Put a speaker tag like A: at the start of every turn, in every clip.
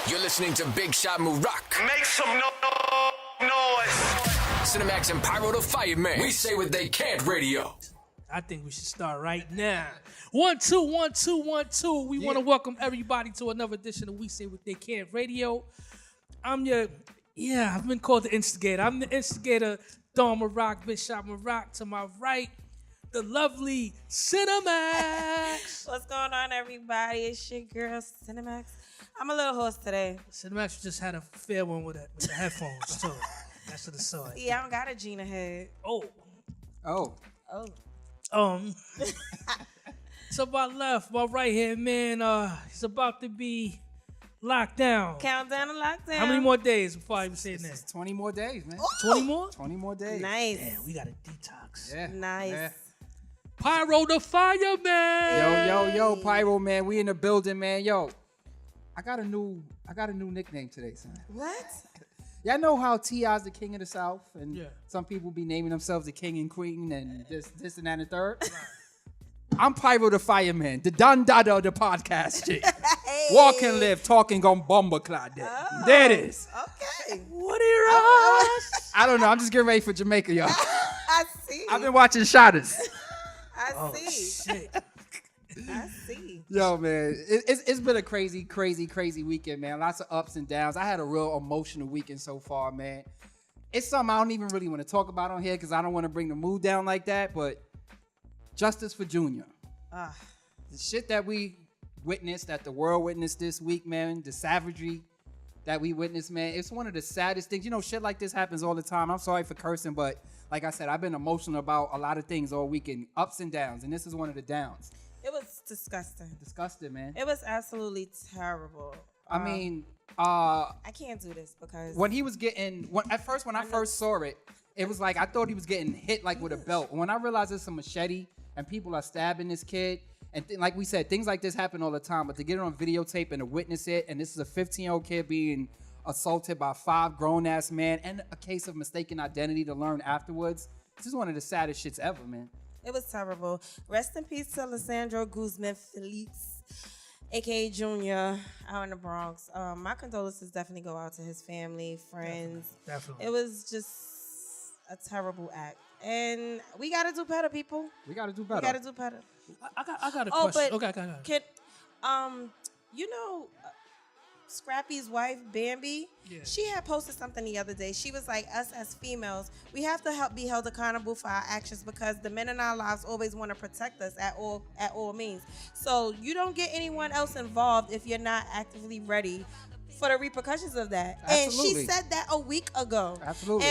A: You're listening to Big Shot Murak.
B: Make some noise.
A: Cinemax and Pyro the Fireman. We say what they can't radio.
C: I think we should start right now. 1, 2, 1, 2, 1, 2. We want to welcome everybody to another edition of We Say What They Can't Radio. I've been called the instigator. I'm the instigator, Don Murak, Big Shot Murak. To my right, the lovely Cinemax.
D: What's going on, everybody? It's your girl, Cinemax. I'm a little hoarse today.
C: Cinemax just had a fair one with the headphones, too. That's what it saw.
D: Yeah, I don't got a Gina head.
C: Oh. To my left, my right hand man, he's about to be locked down.
D: Countdown to lockdown.
C: How many more days before I even say that?
E: It's 20 more days, man.
C: 20 more?
E: 20 more days.
D: Nice.
C: Damn, we got a detox.
E: Yeah.
D: Nice.
E: Yeah.
C: Pyro the Fireman.
E: Yo, Pyro, man. We in the building, man. Yo, I got a new nickname today, son.
D: What?
E: Y'all know how T.I.'s the king of the South, and
C: Yeah.
E: some people be naming themselves the king and queen, and this and that and the third. I'm Pyro the Fireman, the Don Dada of the podcast shit.
D: Hey.
E: Walk and live, talking on bomber clad. There it is.
D: Okay.
C: What are your odds?
E: I don't know. I'm just getting ready for Jamaica, y'all.
D: I see.
E: I've been watching Shotters.
D: I see.
C: Shit.
D: I see.
E: Yo, man, it's been a crazy weekend, man. Lots of ups and downs. I had a real emotional weekend so far, man. It's something I don't even really want to talk about on here because I don't want to bring the mood down like that, but justice for Junior. The shit that we witnessed, that the world witnessed this week, man, the savagery that we witnessed, man, it's one of the saddest things. You know, shit like this happens all the time. I'm sorry for cursing, but like I said, I've been emotional about a lot of things all weekend, ups and downs, and this is one of the downs.
D: It was disgusting.
E: Disgusting, man.
D: It was absolutely terrible.
E: I mean,
D: I can't do this because
E: when he was getting, when I first saw it, it was like, I thought he was getting hit like with a belt. When I realized it's a machete and people are stabbing this kid, and like we said, things like this happen all the time, but to get it on videotape and to witness it, and this is a 15-year-old kid being assaulted by 5 grown-ass men, and a case of mistaken identity to learn afterwards, this is one of the saddest shits ever, man.
D: it was terrible. Rest in peace to Alessandro Guzman Felix, a.k.a. Junior, out in the Bronx. My condolences definitely go out to his family, friends.
C: Definitely.
D: It was just a terrible act. And we got to do better, people.
E: We got to do
D: We
E: better.
D: got to do better.
C: I got a
D: Oh,
C: question.
D: but
C: Okay.
D: Scrappy's wife, Bambi,
C: Yeah.
D: she had posted something the other day. She was like, us as females, we have to be held accountable for our actions because the men in our lives always want to protect us at all means. So you don't get anyone else involved if you're not actively ready for the repercussions of that.
E: Absolutely.
D: And she said that a week ago.
E: Absolutely.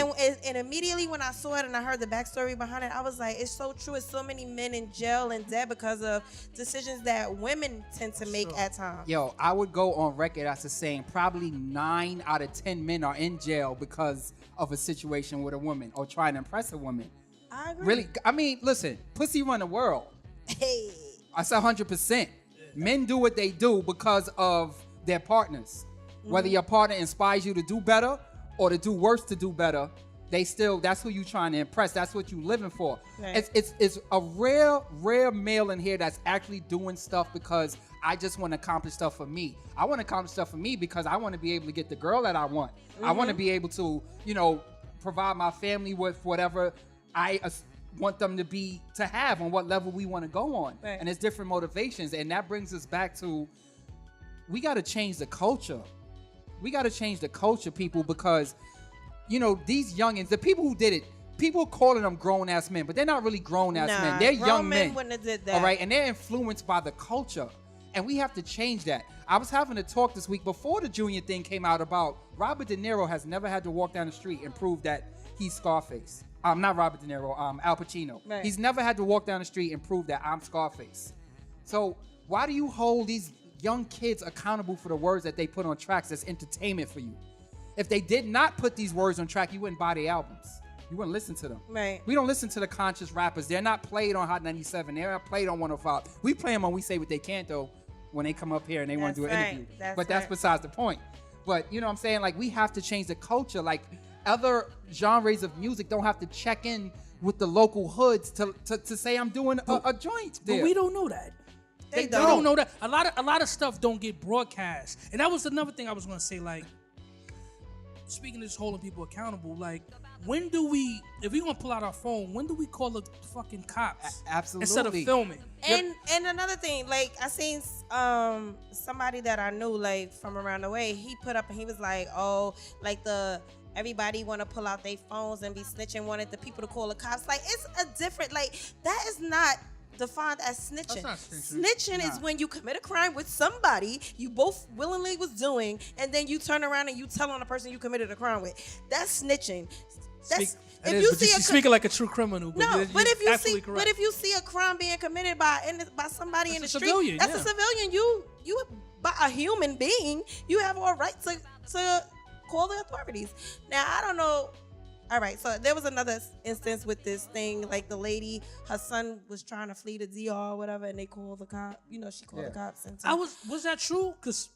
D: And immediately when I saw it and I heard the backstory behind it, I was like, it's so true. It's so many men in jail and dead because of decisions that women tend to make at times.
E: Yo, I would go on record as saying probably 9 out of 10 men are in jail because of a situation with a woman or trying to impress a woman.
D: I agree.
E: Really, I mean, listen, pussy run the world.
D: Hey.
E: I said 100%. Men do what they do because of their partners. Whether your partner inspires you to do better or to do worse to do better, that's who you trying to impress. That's what you living for.
D: Right.
E: It's a rare male in here that's actually doing stuff because I just want to accomplish stuff for me. I want to accomplish stuff for me because I want to be able to get the girl that I want. I want to be able to, provide my family with whatever I want them to have on what level we want to go on.
D: Right.
E: And it's different motivations. And that brings us back to, we got to change the culture. We got to change the culture, people, because, these youngins, the people who did it, people calling them grown-ass men, but they're not really grown-ass men. They're young men.
D: Wouldn't have did that.
E: All right, and they're influenced by the culture, and we have to change that. I was having a talk this week before the Junior thing came out about Robert De Niro has never had to walk down the street and prove that he's Scarface. Not Robert De Niro, Al Pacino.
D: Right.
E: He's never had to walk down the street and prove that I'm Scarface. So why do you hold these young kids accountable for the words that they put on tracks that's entertainment for you? If they did not put these words on track, you wouldn't buy their albums. You wouldn't listen to them.
D: Right.
E: We don't listen to the conscious rappers. They're not played on Hot 97. They're not played on 105. We play them when we say what they can't, though, when they come up here and they want to do an interview. But that's besides the point. But you know what I'm saying? Like, we have to change the culture. Like, other genres of music don't have to check in with the local hoods to say I'm doing a joint there.
C: But we don't know that.
D: They
C: They don't know that. A lot of stuff don't get broadcast. And that was another thing I was gonna say. Like, speaking of just holding people accountable, like, when do we, if we gonna pull out our phone, when do we call the fucking cops?
E: Absolutely.
C: Instead of filming.
D: And another thing, like, I seen somebody that I knew, like, from around the way, he put up and he was like, oh, like, everybody want to pull out their phones and be snitching, wanted the people to call the cops. Like, it's a different, like, that is not defined as snitching.
C: That's not snitching.
D: Snitching is when you commit a crime with somebody you both willingly was doing, and then you turn around and you tell on the person you committed a crime with. That's snitching. That's
C: Speaking like a true criminal. But
D: no, but if you see,
C: correct.
D: but if you see a crime being committed by somebody in the street,
C: civilian,
D: that's
C: yeah.
D: a civilian. You by a human being, you have a right to call the authorities. Now, I don't know. All right, so there was another instance with this thing, like the lady, her son was trying to flee to DR or whatever, and they called the cops. You know, she called the cops. And
C: Was that true? Because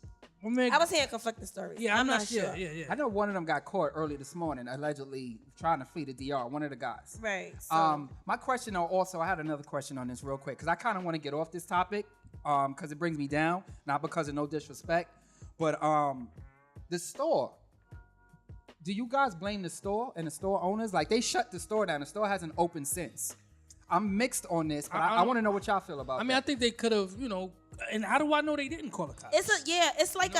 D: I was hearing conflicting stories.
C: Yeah,
D: I'm not sure.
C: Yeah.
E: I know one of them got caught early this morning, allegedly trying to flee to DR. One of the guys.
D: Right. So.
E: My question, also, I had another question on this real quick because I kind of want to get off this topic because it brings me down, not because of no disrespect, but the store. Do you guys blame the store and the store owners? Like, they shut the store down. The store hasn't opened since. I'm mixed on this, but I want to know what y'all feel about that.
C: I think they could have, and how do I know they didn't call the cops?
D: It's like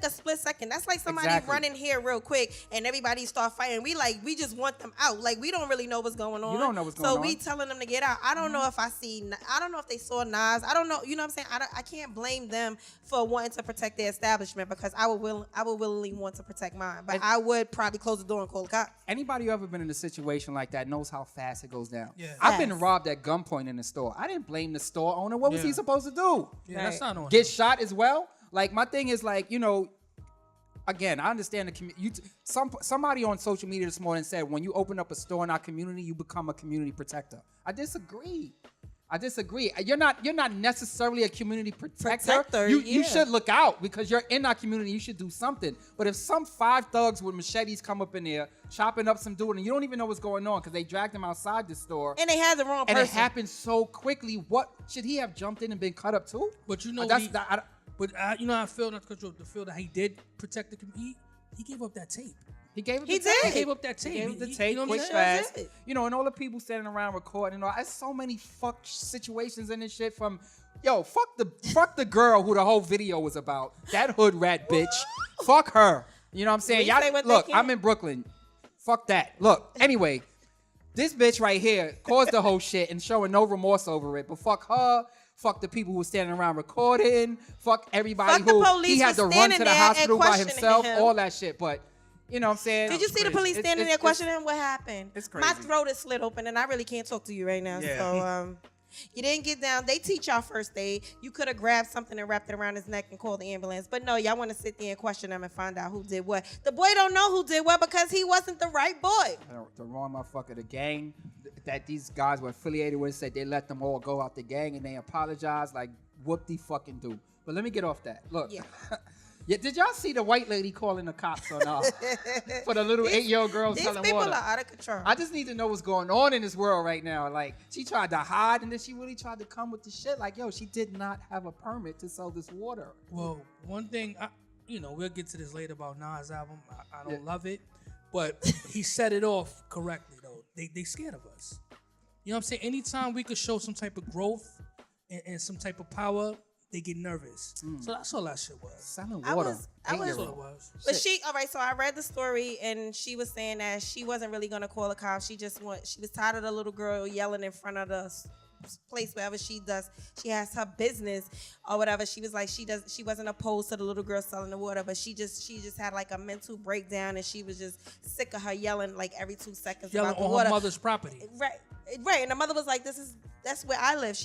D: a split second. That's like somebody running here real quick and everybody start fighting. We just want them out. Like, we don't really know what's going on.
E: You don't know what's going on.
D: So we telling them to get out. I don't know if I don't know if they saw NAS. I don't know. You know what I'm saying? I can't blame them for wanting to protect their establishment because I would willingly want to protect mine. But I would probably close the door and call the cops.
E: Anybody who ever been in a situation like that knows how fast it goes down.
C: Yeah.
E: I've been robbed at gunpoint in the store. I didn't blame the store owner. What was he supposed to do?
C: Yeah, that's not on
E: Get shot as well? Like, my thing is, like, again, I understand the community. Somebody on social media this morning said when you open up a store in our community, you become a community protector. I disagree. You're not necessarily a community protector. You should look out because you're in our community. You should do something. But if some 5 thugs with machetes come up in there, chopping up some dude, and you don't even know what's going on because they dragged him outside the store.
D: And they had the wrong person.
E: And it happened so quickly. What should he have jumped in and been cut up too?
C: But you know, I feel not to feel that he did protect the community. He gave up that tape.
E: He gave up
C: He
E: the tape.
C: He gave up that tape.
E: He gave up the
C: He-
E: tape,
C: you know what I'm
E: quick,
C: saying?
E: fast. And all the people standing around recording and all. There's so many fuck situations in this shit from, fuck the girl who the whole video was about. That hood rat bitch. Fuck her. You know what I'm saying?
D: We say what they
E: Look,
D: can.
E: I'm in Brooklyn. Fuck that. Look, anyway, this bitch right here caused the whole shit and showing no remorse over it. But fuck her. Fuck the people who were standing around recording. Fuck everybody
D: Fuck the
E: who
D: police
E: he had
D: for
E: to run
D: standing
E: to the
D: there
E: hospital
D: and
E: by
D: questioning
E: himself.
D: him.
E: All that shit. But you know what I'm saying?
D: Did you see the police standing there questioning him? What happened?
E: It's crazy.
D: My throat is slit open and I really can't talk to you right now. So you didn't get down. They teach y'all first aid. You could have grabbed something and wrapped it around his neck and called the ambulance. But no, y'all want to sit there and question them and find out who did what. The boy don't know who did what because he wasn't the right boy.
E: The wrong motherfucker. The gang that these guys were affiliated with said they let them all go out the gang and they apologized. Like, whoop de fucking do. But let me get off that. Look.
D: Yeah.
E: Yeah, did y'all see the white lady calling the cops on for the little 8-year-old girl
D: These
E: selling
D: people
E: water?
D: are out of control.
E: I just need to know what's going on in this world right now. Like, she tried to hide and then she really tried to come with the shit. Like, she did not have a permit to sell this water.
C: Well, one thing, we'll get to this later about Nas' album. I don't love it, but he set it off correctly, though. They scared of us. You know what I'm saying? Anytime we could show some type of growth and some type of power, they get nervous. So that's all that shit was.
E: Selling
D: I
E: water.
D: was-
C: That's all it was.
D: But so I read the story and she was saying that she wasn't really gonna call the cops. She was tired of the little girl yelling in front of the place wherever she has her business or whatever. She was like she wasn't opposed to the little girl selling the water, but she just had like a mental breakdown and she was just sick of her yelling like every 2 seconds
C: Yelling
D: about the
C: on
D: water.
C: her mother's property.
D: Right. And the mother was like, that's where I live.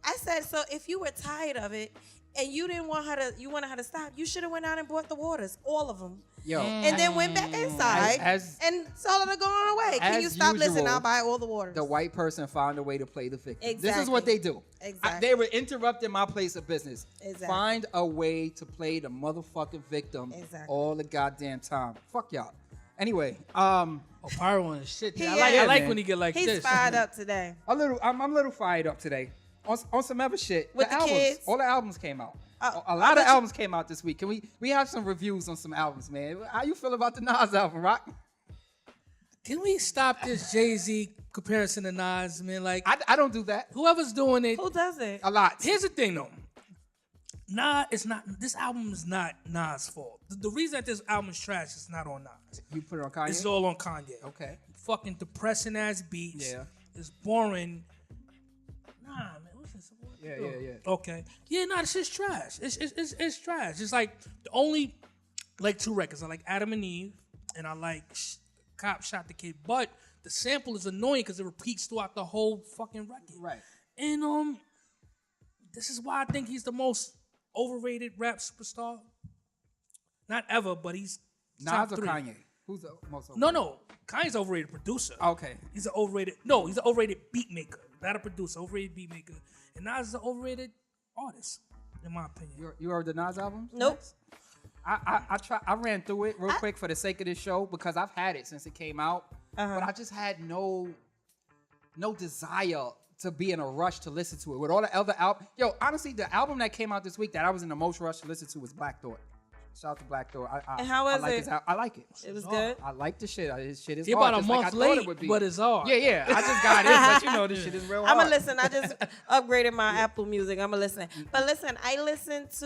D: I said, so if you were tired of it and you wanted her to stop, you should have went out and bought the waters, all of them. And then went back inside and told her to go on her way. Can you stop listening? I'll buy all the waters.
E: The white person found a way to play the victim.
D: Exactly.
E: This is what they do.
D: Exactly.
E: They were interrupting my place of business.
D: Exactly.
E: Find a way to play the motherfucking victim all the goddamn time. Fuck y'all. Anyway,
C: Pyro and shit.
D: He
C: I like
E: is.
C: when he get like
D: He's
C: this.
D: fired up today.
E: I'm a little fired up today. on some other shit.
D: With the
E: albums,
D: kids?
E: all the albums came out.
D: Oh,
E: A lot of albums came out this week. Can we have some reviews on some albums, man? How you feel about the Nas album, Rock?
C: Can we stop this Jay-Z comparison to Nas, man? Like,
E: I don't do that.
C: whoever's doing it.
D: Who does it?
E: A lot.
C: Here's the thing, though. Nas is not. This album is not Nas' fault. The reason that this album is trash is not on Nas.
E: You put it on Kanye?
C: It's all on Kanye.
E: Okay.
C: Fucking depressing ass beats.
E: Yeah.
C: It's boring. Nah, man. What's this?
E: Yeah.
C: Okay. Yeah, nah, this shit's trash. It's trash. It's like the only like 2 records. I like Adam and Eve, and I like Cop Shot the Kid. But the sample is annoying because it repeats throughout the whole fucking record.
E: Right.
C: And this is why I think he's the most overrated rap superstar. Not ever, but he's top
E: Nas or
C: 3.
E: Kanye? Who's the most overrated?
C: No. Kanye's an overrated producer.
E: Okay.
C: He's an overrated beat maker, not a producer, overrated beat maker. And Nas is an overrated artist, in my opinion.
E: You heard the Nas album?
D: Nope.
E: I ran through it real quick for the sake of this show because I've had it since it came out, but I just had no desire to be in a rush to listen to it. With all the other albums, honestly, the album that came out this week that I was in the most rush to listen to was Black Thought. Shout out to Black Thought.
D: And how was
E: I like
D: it?
E: I like it.
D: It was good.
E: I like the shit. His shit is
C: It's
E: hard,
C: about a
E: just like
C: month
E: I thought
C: late,
E: it would be.
C: but it's hard.
E: Yeah. I just got it, but this shit is real hard.
D: I'ma listen. I just upgraded my Apple Music. I'ma listen. But listen, I listened to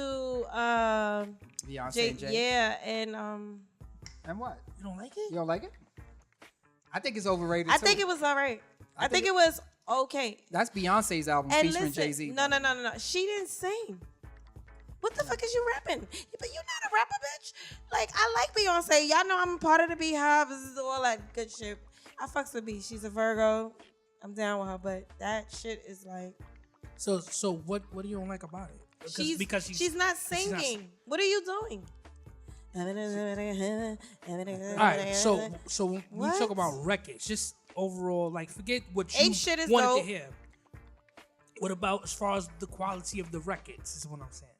E: Beyonce and Jay.
D: Yeah, and
E: And what?
C: You don't like
E: You
C: it?
E: don't like it? I think it's overrated.
D: I
E: too.
D: think it was all right. I think it was okay.
E: That's Beyonce's album
D: And
E: featuring
D: listen,
E: Jay-Z.
D: no. She didn't sing. What the fuck is you rapping? But you're not a rapper, bitch. Like, I like Beyonce. Y'all know I'm a part of the Beehive. This is all that good shit. I fucks with B. She's a Virgo. I'm down with her, but that shit is like.
C: So what do you don't like about it? Because
D: she's not singing. What are you doing?
C: All right, so when we
D: What?
C: talk about records, just overall, like, forget what you
D: Ape shit is
C: wanted
D: dope.
C: to hear. What about as far as the quality of the records? Is what I'm saying.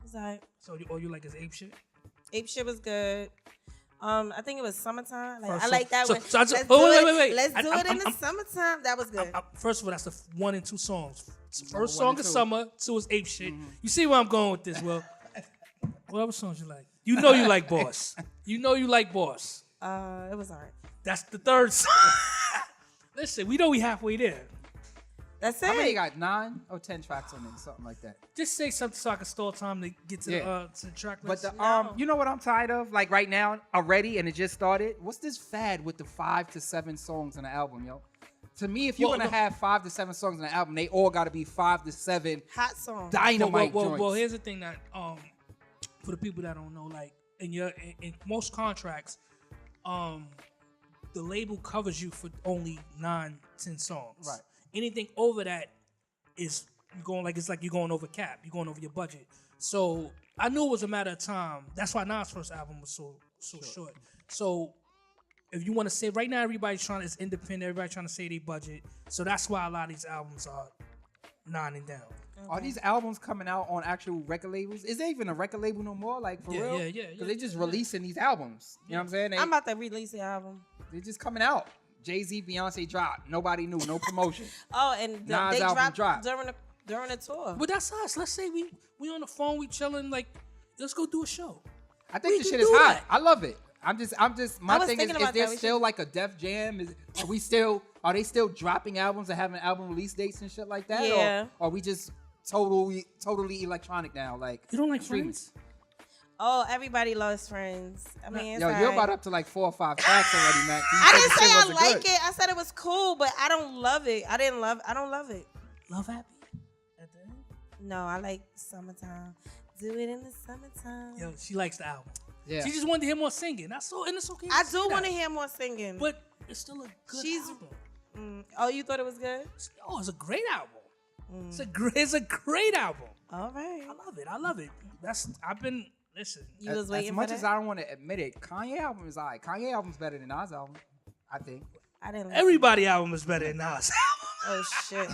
D: It's like
C: So all you like is Ape shit?
D: Ape shit was good. I think it was summertime. Like,
C: First
D: I like that
C: so-
D: one.
C: so I just-
D: Let's
C: oh,
D: do
C: wait,
D: it.
C: wait, wait.
D: Let's do it in
C: I'm-
D: the summertime. That was good.
C: First of all, that's the 1 and 2 songs. First
E: one
C: song
E: and
C: is
E: two.
C: Summer, 2 is Ape shit. You see where I'm going with this, Will? What other songs you like? You know you like Boss. You know you like Boss.
D: It was alright.
C: That's the 3rd song. Listen, we know we halfway there.
D: That's it.
E: How many you got? 9 or 10 tracks on it, something like that.
C: Just say something so I can stall time to get to the track
E: But
C: list.
E: the you know what I'm tired of? Like right now already, and it just started. What's this fad with the 5 to 7 songs on the album, yo? To me, if you're
C: Well,
E: gonna
C: no.
E: have 5 to 7 songs on the album, they all got to be 5 to 7
D: Hot song.
E: dynamite
C: well,
E: joints.
C: here's the thing that for the people that don't know, like in most contracts, the label covers you for only 9-10 songs.
E: Right.
C: Anything over that is you're going like it's like you're going over cap. You're going over your budget. So I knew it was a matter of time. That's why Nas' first album was so short. So if you want to say right now, everybody's trying to, it's independent. Everybody's trying to say their budget. So that's why a lot of these albums are 9 and down.
E: Are these albums coming out on actual record labels? Is there even a record label no more? Like for real?
C: Yeah.
E: Because they just releasing these albums. You know what I'm saying?
D: I'm about to release the album.
E: They're just coming out. Jay-Z, Beyonce dropped. Nobody knew. No promotion.
D: Oh, and
E: Nas
D: they
E: album
D: dropped
E: dropped.
D: during the tour.
C: But that's us. Let's say we on the phone, we chilling, like, let's go do a show.
E: I think
C: We
E: the
C: can
E: shit is
C: do
E: hot.
C: that.
E: I love it. I'm just. My
D: was
E: thing is
D: thinking about
E: there
D: that. We
E: still
D: should-
E: like a Def Jam? Are they still dropping albums and having album release dates and shit like that?
D: Yeah.
E: Or are we just totally electronic now? Like
C: You don't like
E: streaming?
C: Friends?
D: Oh, everybody loves Friends. I mean, it's
E: Yo, you're
D: alright.
E: about up to like 4 or 5 tracks already, Mac. You
D: I
E: said
D: didn't
E: the
D: say
E: shit
D: I
E: wasn't
D: like
E: good.
D: it. I said it was cool, but I don't love it. I don't love it.
C: Love Happy? At the end?
D: No, I like summertime. Do it in the summertime.
C: Yo, she likes the album.
E: Yeah.
C: She just wanted to hear more singing. That's all, and it's okay.
D: I
C: say
D: do want
C: that.
D: to hear more singing.
C: But it's still a good
D: She's-
C: album.
D: Oh, you thought it was good?
C: Oh, it's a great album. It's a great album.
D: All right.
C: I love it. Listen.
D: You was
E: As
D: waiting
E: much
D: for
E: as
D: that?
E: I don't want to admit it, Kanye album is alright. Kanye album's better than Nas album, I think.
D: I didn't.
C: Everybody album is better than Nas.
D: Oh shit.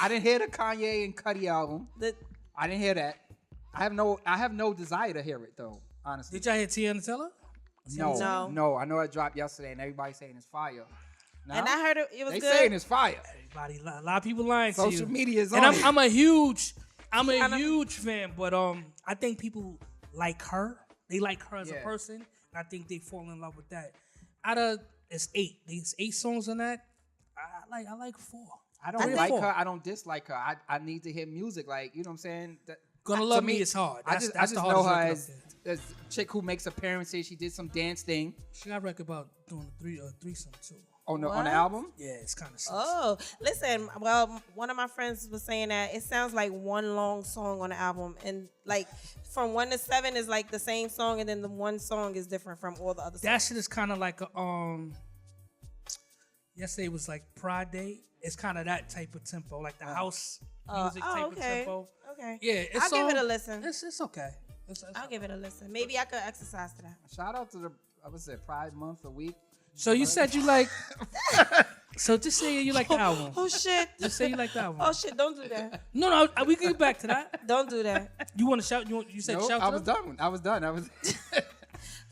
E: I didn't hear the Kanye and Cudi album.
D: The,
E: I didn't hear that. I have no desire to hear it though. Honestly,
C: Did y'all hear Tiana Teller?
E: no.
D: No.
E: I know it dropped yesterday, and everybody's saying it's fire. No?
D: And I heard it was
E: They
D: good.
E: saying it's fire.
C: Everybody, a lot of people lying to you.
E: Social media is
C: and
E: on it.
C: I'm a huge fan, but I think people like her. They like her as a person, and I think they fall in love with that. It's 8. There's 8 songs on that. I like 4.
E: I don't like her. I don't dislike her. I need to hear music. Like, you know what I'm saying?
C: Gonna Love Me is hard.
E: I just
C: the
E: know her
C: hardest
E: as a chick who makes appearances. She did some dance thing.
C: She got a record about doing a threesome too.
E: On the album?
C: Yeah, it's kind of.
D: Oh, listen. Well, one of my friends was saying that it sounds like one long song on the album, and like from 1 to 7 is like the same song, and then the one song is different from all the other songs.
C: That shit is kind of like a yesterday was like Pride Day. It's kind of that type of tempo, like the house music type of tempo.
D: Okay.
C: Yeah,
D: I'll give it a listen.
C: It's okay.
D: I'll give it a listen. Maybe I could exercise to that.
E: Shout out to the Pride Month a week.
C: So you said you like. So just say you like the album.
D: Oh shit!
C: Just say you like the album.
D: Oh shit! Don't do that.
C: No, we can get back to that.
D: Don't do that.
C: You want to shout? You said
E: Nope,
C: shout.
E: I was done. I was done.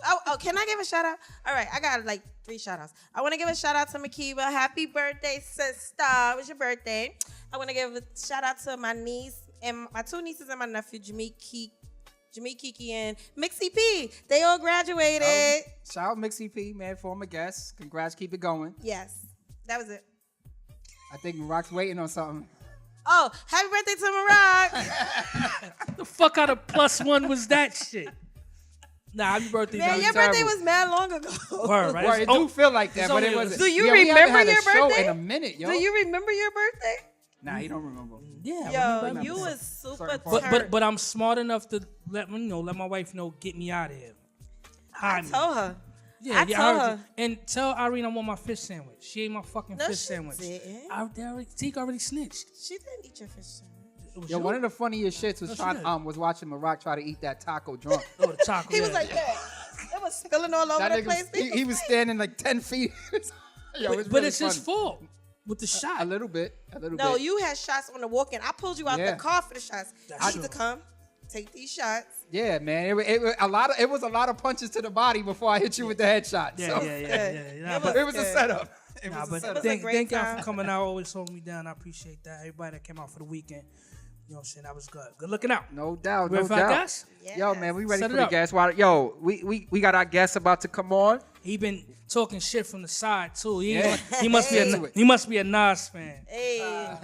D: Oh, can I give a shout out? All right, I got like 3 shout outs. I want to give a shout out to Makiba. Happy birthday, sister. It was your birthday. I want to give a shout out to my niece and my 2 nieces and my nephew, Jameek Kiki and Mixie P. They all graduated.
E: Shout out Mixie P, man, former guest. Congrats, keep it going.
D: Yes, that was it.
E: I think Marock's waiting on something.
D: Oh, happy birthday to Marock.
C: The fuck out of +1 was that shit? Nah, happy birthday.
D: Man, your birthday was mad long ago.
C: Word, right?
E: Well, it do feel like that, but it wasn't.
D: Do you
E: we haven't
D: remember
E: had a
D: your
E: show
D: birthday?
E: in a minute, yo.
D: Do you remember your birthday?
E: Nah, he don't remember.
C: Yeah.
D: Yo, you was super
C: But I'm smart enough to let my wife know, get me out of here.
D: I told her.
C: Yeah,
D: I told her.
C: And tell Irene I want my fish sandwich. She ate my fucking fish
D: she
C: sandwich.
D: didn't.
C: Zeke already snitched.
D: She didn't eat your fish sandwich.
E: Yo, one of the funniest shits was watching Marock try to eat that taco drunk.
C: Oh, the taco.
D: He was like that. It was spilling all over
E: That
D: the
E: nigga
D: place.
E: he was standing like 10 feet. Yo,
C: But it's his fault with the shot.
E: A little bit.
D: No, you had shots on the walk-in. I pulled you out the car for the shots.
C: That's
D: I need
C: true.
D: to come take these shots.
E: Yeah, man. It was a lot of punches to the body before I hit you with the headshot.
C: Yeah,
E: so.
C: yeah.
E: It was a setup.
C: Nah, but
D: It was a
C: thank
D: great
C: y'all
D: time.
C: for coming out, always holding me down. I appreciate that. Everybody that came out for the weekend. You know what I'm saying? That was good. Good looking out.
E: No doubt,
C: Ready
E: no
C: for our
E: doubt.
C: guest?
D: Yes.
E: Yo, man, we ready
C: Set
E: for
C: it
E: the
C: up.
E: guest. Yo, we got our guest about to come on.
C: He been talking shit from the side too.
E: Yeah.
C: He must be a Nas fan.
D: Hey.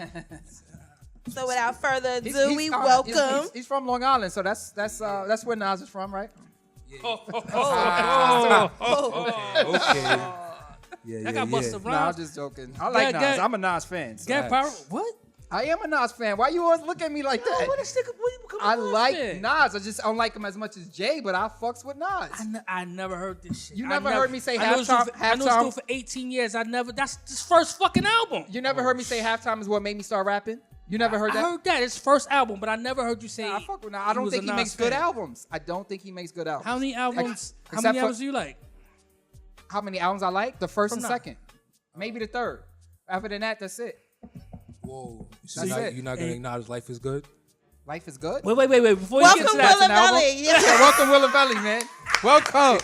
D: So without further ado,
E: He's-
D: we
E: uh,
D: welcome.
E: He's from Long Island, so that's where Nas is from, right?
F: Okay.
C: That got busted
E: Nah, I'm
C: rhymes.
E: just joking. I like Nas.
C: Get-
E: I'm a Nas fan. So
C: Get power. What?
E: I am a Nas fan. Why you always look at me like that?
C: What is nigga? What you become a
E: I
C: Nas
E: like
C: fan?
E: Nas. I just don't like him as much as Jay, but I fucks with Nas.
C: I never heard this shit.
E: You
C: I
E: never heard me say
C: I know this
E: halftime-
C: dude I know this
E: halftime-
C: dude for 18 years. That's his first fucking album.
E: You never heard me say halftime is what made me start rapping? You never heard that?
C: I heard that. His first album, but I never heard you say.
E: Nah, I fuck with Nas. I don't
C: was a
E: think he
C: Nas
E: makes good
C: fan.
E: albums. I don't think he makes good albums.
C: How many albums? How
E: Except
C: many
E: for-
C: albums do you like?
E: How many albums I like? The first
C: From
E: and
C: Nas.
E: second. Maybe the third. After than that, that's it.
F: Whoa. So
E: That's it.
F: you're not going to acknowledge life is good?
E: Life is good.
C: Wait. Before
D: Welcome,
C: you get to that,
D: Willavelli. Yeah.
E: Yeah, welcome Willavelli, man. Welcome.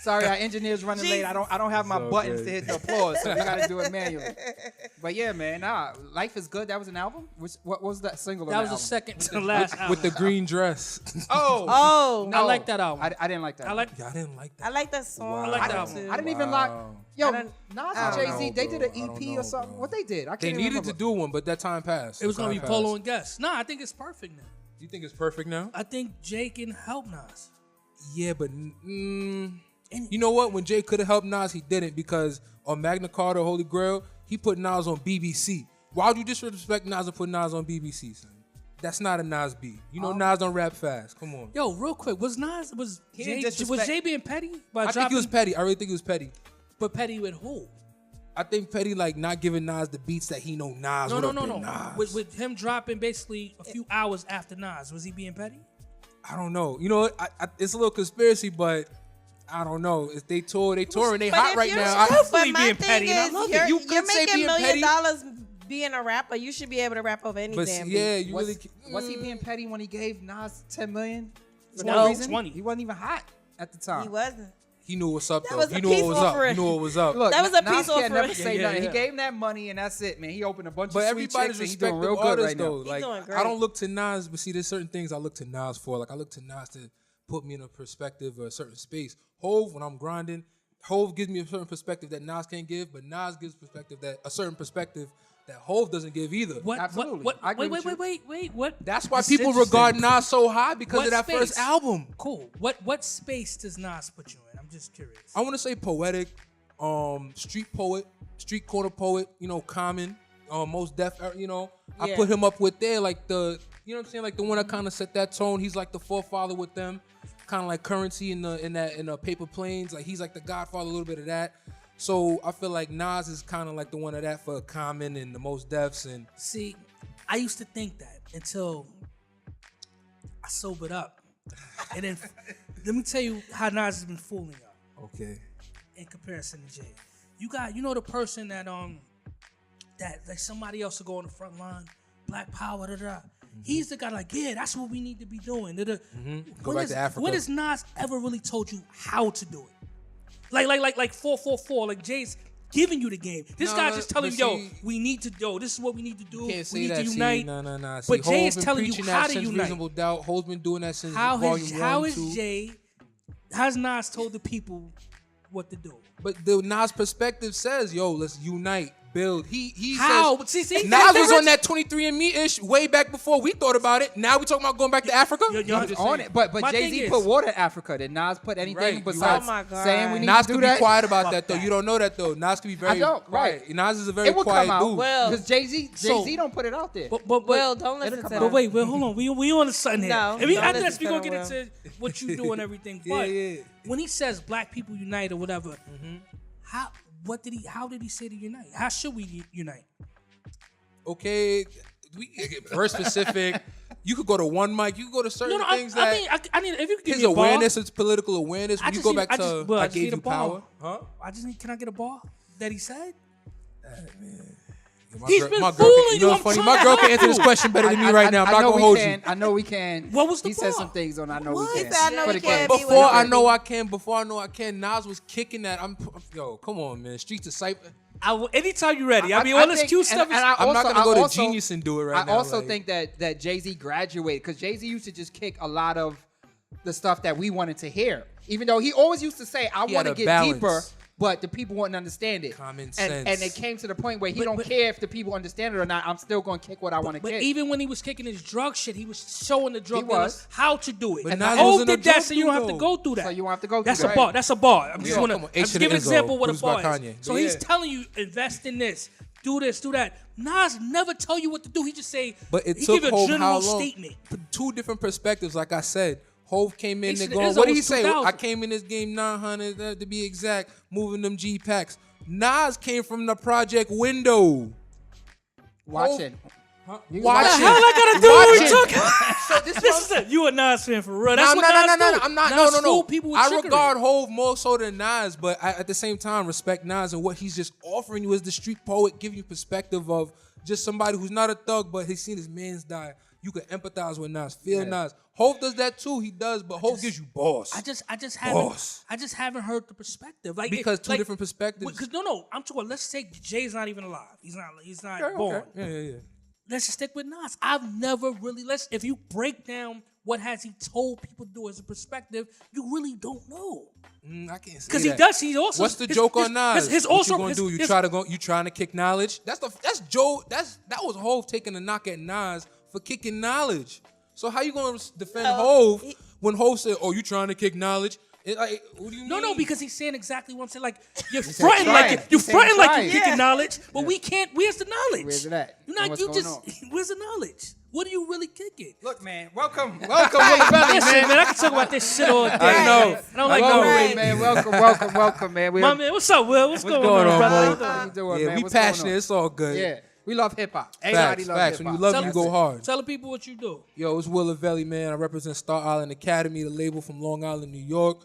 E: Sorry, our engineer's running late. I don't have my
F: So
E: buttons
F: good.
E: to hit the applause, so we gotta do it manually. But yeah, man, Life is Good. That was an album. What was that single?
C: that
E: on
C: was the
E: album?
C: second to the last album.
F: With the green dress.
E: Oh,
D: Oh,
E: no.
C: I like that album.
E: I didn't like that.
C: I like.
F: Yeah, I didn't like
D: I
F: that.
D: like that song.
C: I like that
D: too.
C: album.
E: I didn't even like. Yo,
D: I
E: Nas
D: don't-
E: and
D: I
E: Jay
F: don't
E: Z,
F: know,
E: they did
F: bro.
E: an
F: I don't
E: EP
F: know,
E: or something.
F: bro.
E: What they did? I can't
F: They
E: even
F: needed
E: remember.
F: to do one, but that time passed.
C: It was gonna be
F: Time
C: Polo
F: passed.
C: and Guest. Nah, I think it's perfect now.
F: You think it's perfect now?
C: I think Jay can help Nas.
F: Yeah, but you know what? When Jay could have helped Nas, he didn't, because on Magna Carta, Holy Grail, he put Nas on BBC. Why would you disrespect Nas and put Nas on BBC, son? That's not a Nas beat. You know Nas don't rap fast. Come on.
C: Yo, real quick, was
E: didn't
C: Jay
E: disrespect-
C: being petty by
F: I think he was petty. I really think he was petty.
C: But petty with who?
F: I think petty, like, not giving Nas the beats that he know Nas would have been Nas.
C: With him dropping basically a few hours after Nas, was he being petty?
F: I don't know. You know what? It's a little conspiracy, but I don't know. If they tour, they touring, they
D: But
F: hot
D: if
F: right
D: you're-
F: now.
C: Definitely
D: But my
C: being
D: thing
C: petty, and I
D: is,
C: love it.
D: you're,
F: You
D: you're
F: could say
D: making
F: being
D: $1
F: petty.
D: million being a rapper. You should be able to rap over any
F: But
D: damn
F: yeah,
D: beat.
F: you
E: Was,
F: really.
E: was he being petty when he gave Nas $10 million? For
C: 20,
E: no reason?
C: 20.
E: He wasn't even hot at the time.
D: He wasn't.
F: he knew what's up
D: That
F: though.
D: was
F: He
D: a
F: knew what
D: peace
F: was up.
D: offering.
F: He knew what was up.
E: Look,
D: That was a
E: Nas
D: peace
E: can't never
D: offering.
E: say
C: Yeah,
E: nothing.
C: yeah.
E: He gave him that money and that's it, man. He opened a bunch
F: But
E: of sweet
F: everybody's
E: chicks and he's doing
F: respective
E: real good
F: artists
E: right
F: though.
E: now.
F: Like
D: doing
F: I
D: great.
F: don't look to Nas, but see, there's certain things I look to Nas for. Like I look to Nas to put me in a perspective or a certain space. Hove, when I'm grinding, Hove gives me a certain perspective that Nas can't give, but Nas gives a certain perspective that Hove doesn't give either.
C: What?
E: Absolutely.
C: What?
E: I agree
C: Wait.
E: with you.
C: Wait. What?
F: That's why
C: This is
F: people
C: interesting.
F: regard Nas so high because
C: What
F: of that first
C: space?
F: album.
C: Cool. What space does Nas put you in? I'm just curious.
F: I want to say poetic, street poet, street corner poet. You know, Common, Most Def. You know, I
D: Yeah.
F: put him up with there, like the, you know what I'm saying, like the one that kind of set that tone. He's like the forefather with them, kind of like Currency in the Paper Planes. Like he's like the godfather, a little bit of that. So I feel like Nas is kind of like the one of that for Common and the Most Defs and.
C: See, I used to think that until I sobered up, and then let me tell you how Nas has been fooling y'all
F: Okay.
C: in comparison to Jay. You know the person that that like somebody else to go on the front line, Black Power, He's the guy like, yeah, that's what we need to be doing.
F: Go back to Africa.
C: When has Nas ever really told you how to do it? Like 444, like Jay's giving you the game. This
F: No,
C: guy's just telling
F: but
C: you, yo,
F: see-
C: we need to, this is what we need to do.
F: You can't
C: We
F: say
C: need
F: that.
C: to
F: See,
C: unite.
F: no.
C: But
F: See,
C: Jay
F: Hov
C: is
F: been
C: telling you
F: preaching
C: how
F: that
C: to
F: since
C: unite.
F: Reasonable Doubt. Hov's been doing that since
C: How
F: Volume
C: has
F: 1, 2.
C: Jay, how's Nas told the people what to do?
F: But the Nas perspective says, yo, let's unite, build. He
C: How?
F: says,
C: But see,
F: Nas
C: that's
F: was
C: different.
F: on that 23andMe-ish way back before we thought about it. Now we talking about going back to Africa?
C: Yo,
E: He was on it, but
C: My
E: Jay-Z
C: thing
E: put
C: is-
E: water in Africa. Did Nas put anything
F: Right, you
E: besides
D: right. Oh my
E: saying we
D: God.
E: need
F: Nas
E: to do
F: could be
E: that?
F: quiet about
C: Fuck
F: that, though.
C: that.
F: You don't know that, though. Nas could be very
E: don't,
F: quiet.
E: right.
F: Nas is a very
E: It will
F: quiet
E: come out
F: dude.
D: Well-
E: because Jay-Z
C: So-
E: don't put it out there.
C: But
D: Will, don't listen
E: It'll
D: to
E: come
C: But
D: that.
C: wait, hold on. We on the something here.
D: No,
C: And we,
D: don't
C: after
D: listen
C: this, we
D: to
C: gonna
D: them,
C: get into what you do and everything.
F: Yeah,
C: But
F: yeah.
C: when he says Black people unite or whatever, how did he say to unite? How should we unite?
F: Okay, we get very specific. You could go to one mic. You could go to certain things that
C: I mean, if you could give
F: his
C: me a bar,
F: awareness, his political awareness.
C: I
F: When you
C: just
F: go
C: need-
F: back
C: I
F: to
C: just- well, I
F: I
C: just need
F: gave
C: a
F: you
C: bar.
F: power.
C: I just need. Can I get a bar that he said?
F: My
C: He's
F: girl-
C: been
F: my
C: fooling
F: girl,
C: you.
F: know
C: I'm
F: what's funny?
C: trying
F: My
C: to
F: girl can
C: help
F: answer this
C: you.
F: question better than me right now. I'm not
E: know
F: gonna
E: we
F: hold
E: can.
F: you.
E: I know we can.
C: What was the
E: He said
C: bar?
E: some things on I know
C: What?
E: we
C: He
E: can.
C: said,
D: I know
E: For
D: we
E: the
D: can.
E: game.
D: Be
F: Before
D: what
F: I
D: you
F: know
D: can
F: I can. Nas was kicking that. Yo, come on, man. Street Disciple.
C: Anytime you're ready. I mean, all this
E: think-
C: cute stuff is.
F: I'm not gonna go to
E: also-
F: Genius and do it right now.
E: I also
F: like-
E: think that Jay-Z graduated because Jay-Z used to just kick a lot of the stuff that we wanted to hear. Even though he always used to say, I
F: He
E: want
F: had
E: to
F: a
E: get
F: balance.
E: deeper, but the people wouldn't understand it.
F: Common
E: And
F: sense.
E: it came to the point where he
C: But-
E: don't
C: but-
E: care if the people understand it or not. I'm still going to kick what I want to
C: But
E: kick.
C: even when he was kicking his drug shit, he was showing the drug
E: He
C: dealers
E: was.
C: how to do it.
F: But
C: And
F: Nas
C: Hov
F: wasn't a
C: did that,
F: drug
C: so you don't have to
F: dealer.
C: go through that.
E: So you don't have to go through
C: That's
E: that.
C: a bar. That's a bar. I'm
F: Yeah.
C: just want
F: Come on,
C: to
F: H
C: just
F: to
C: give
F: the
C: an
F: Izzo,
C: example of what a
F: produced
C: bar
F: by
C: is.
F: Kanye.
C: So
F: But
C: he's
F: yeah.
C: telling you invest in this, do this, do that. Nas never tell you what to do. He just say.
F: But it
C: he
F: took
C: give a
F: Hov
C: general
F: how long?
C: statement.
F: Two different perspectives, like I said. Hov came in
C: H
F: there
C: to the
F: going,
C: Izzo
F: what did he
C: was
F: say?
C: 2000.
F: I came in this game 900 to be exact, moving them G packs. Nas came from the project window.
E: Watching.
F: Watch
C: What the
F: it.
C: hell I gotta do what we
F: Watch
C: talking
F: it.
C: about?
F: So this
C: This is it. You a Nas fan for real. That's
F: No,
C: what Nas do.
F: I'm not.
C: Nas
F: No.
C: fool people with
F: I
C: trickery.
F: regard Hov more so than Nas, but I, at the same time respect Nas and what he's just offering you as the street poet, giving you perspective of just somebody who's not a thug, but he's seen his mans die. You can empathize with Nas, feel Nas. Hov does that too. He does, but Hov gives you boss.
C: I just
F: Boss.
C: haven't heard the perspective. Like
F: Because two different perspectives.
C: Because no, I'm talking. Let's say Jay's not even alive. He's not
F: Okay,
C: born.
F: okay. Yeah.
C: Let's just stick with Nas. I've never really. If you break down what has he told people to do as a perspective, you really don't know.
F: I can't say
C: Because he
F: that.
C: does. He also.
F: What's the joke on Nas?
C: His
F: what
C: also.
F: you gonna do? You trying to kick knowledge? That's Joe. That was Hov taking a knock at Nas for kicking knowledge. So how you gonna defend Hov when Hov said, "Oh, you trying to kick knowledge"? Like, what do you mean?
C: No, because he's saying exactly what I'm saying. Like you're
E: said
C: fronting
E: trying.
C: like
E: He
C: you're
E: said
C: fronting like
E: trying.
C: you're kicking knowledge, but we can't. Where's the knowledge?
E: Where's it at?
C: You're
E: And
C: not.
E: what's
C: You
E: going
C: just.
E: on?
C: Where's the knowledge? What are you really kicking?
E: Look, man. Welcome, Willavelli,
C: Listen, man, I can talk about this shit all day.
F: I know.
C: I don't like
E: Welcome,
C: no
D: Right.
E: man. Welcome, man.
C: My man, what's up, Will? What's going
F: going
C: on,
F: on,
C: brother?
F: Mo?
C: How you doing?
E: How you doing,
F: Yeah,
E: man?
F: we
E: What's going
F: passionate.
E: on?
F: It's all good.
E: Yeah, we love hip hop. Everybody
F: Facts,
E: loves
F: facts.
E: hip
F: When
E: hop.
F: you love, you go hard.
C: Tell the people what you do.
F: Yo, it's Willavelli, man. I represent Star Island Academy, the label from Long Island, New York.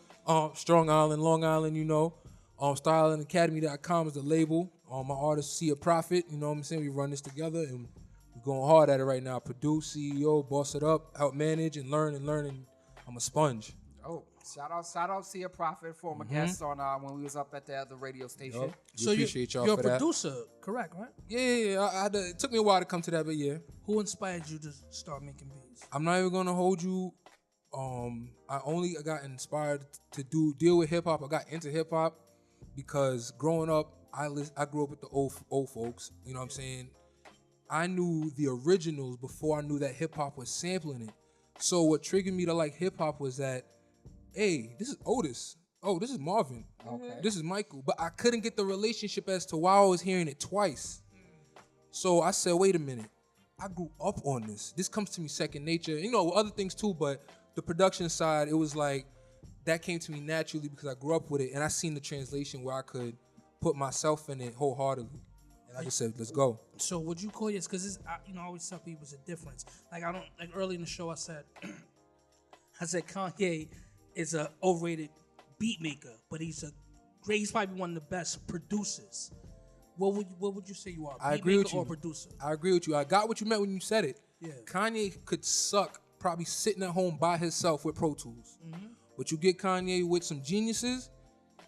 F: Strong Island, Long Island, you know. StarIslandAcademy.com is the label. My artists see a profit. You know what I'm saying? We run this together, and we're going hard at it right now. Produce, CEO, boss it up, help manage, and learn. And I'm a sponge.
E: Oh, shout out See a Prophet, former guest on when we was up at the other radio station.
F: Yup.
C: So
F: Appreciate y'all
C: you're
F: for
C: a producer, correct, right?
F: that. Yeah. It took me a while to come to that, but yeah.
C: Who inspired you to start making beats?
F: I'm not even gonna hold you. I got inspired to deal with hip hop. I got into hip hop because growing up, I grew up with the old folks. You know what I'm saying? I knew the originals before I knew that hip hop was sampling it. So what triggered me to like hip hop was that, hey, this is Otis. Oh, this is Marvin. Okay. This is Michael. But I couldn't get the relationship as to why I was hearing it twice. So I said, wait a minute. I grew up on this. This comes to me second nature. You know, other things too, but the production side, it was like, that came to me naturally because I grew up with it and I seen the translation where I could put myself in it wholeheartedly. And I just said, let's go.
C: So would you call yours, because I always tell people it's a difference. Like early in the show I said Kanye is a overrated beat maker, but he's probably one of the best producers. What would you say you are?
F: I
C: Beat
F: agree
C: maker
F: with you.
C: Or producer?
F: I agree with you. I got what you meant when you said it.
C: Yeah.
F: Kanye could suck probably sitting at home by himself with Pro Tools. But you get Kanye with some geniuses,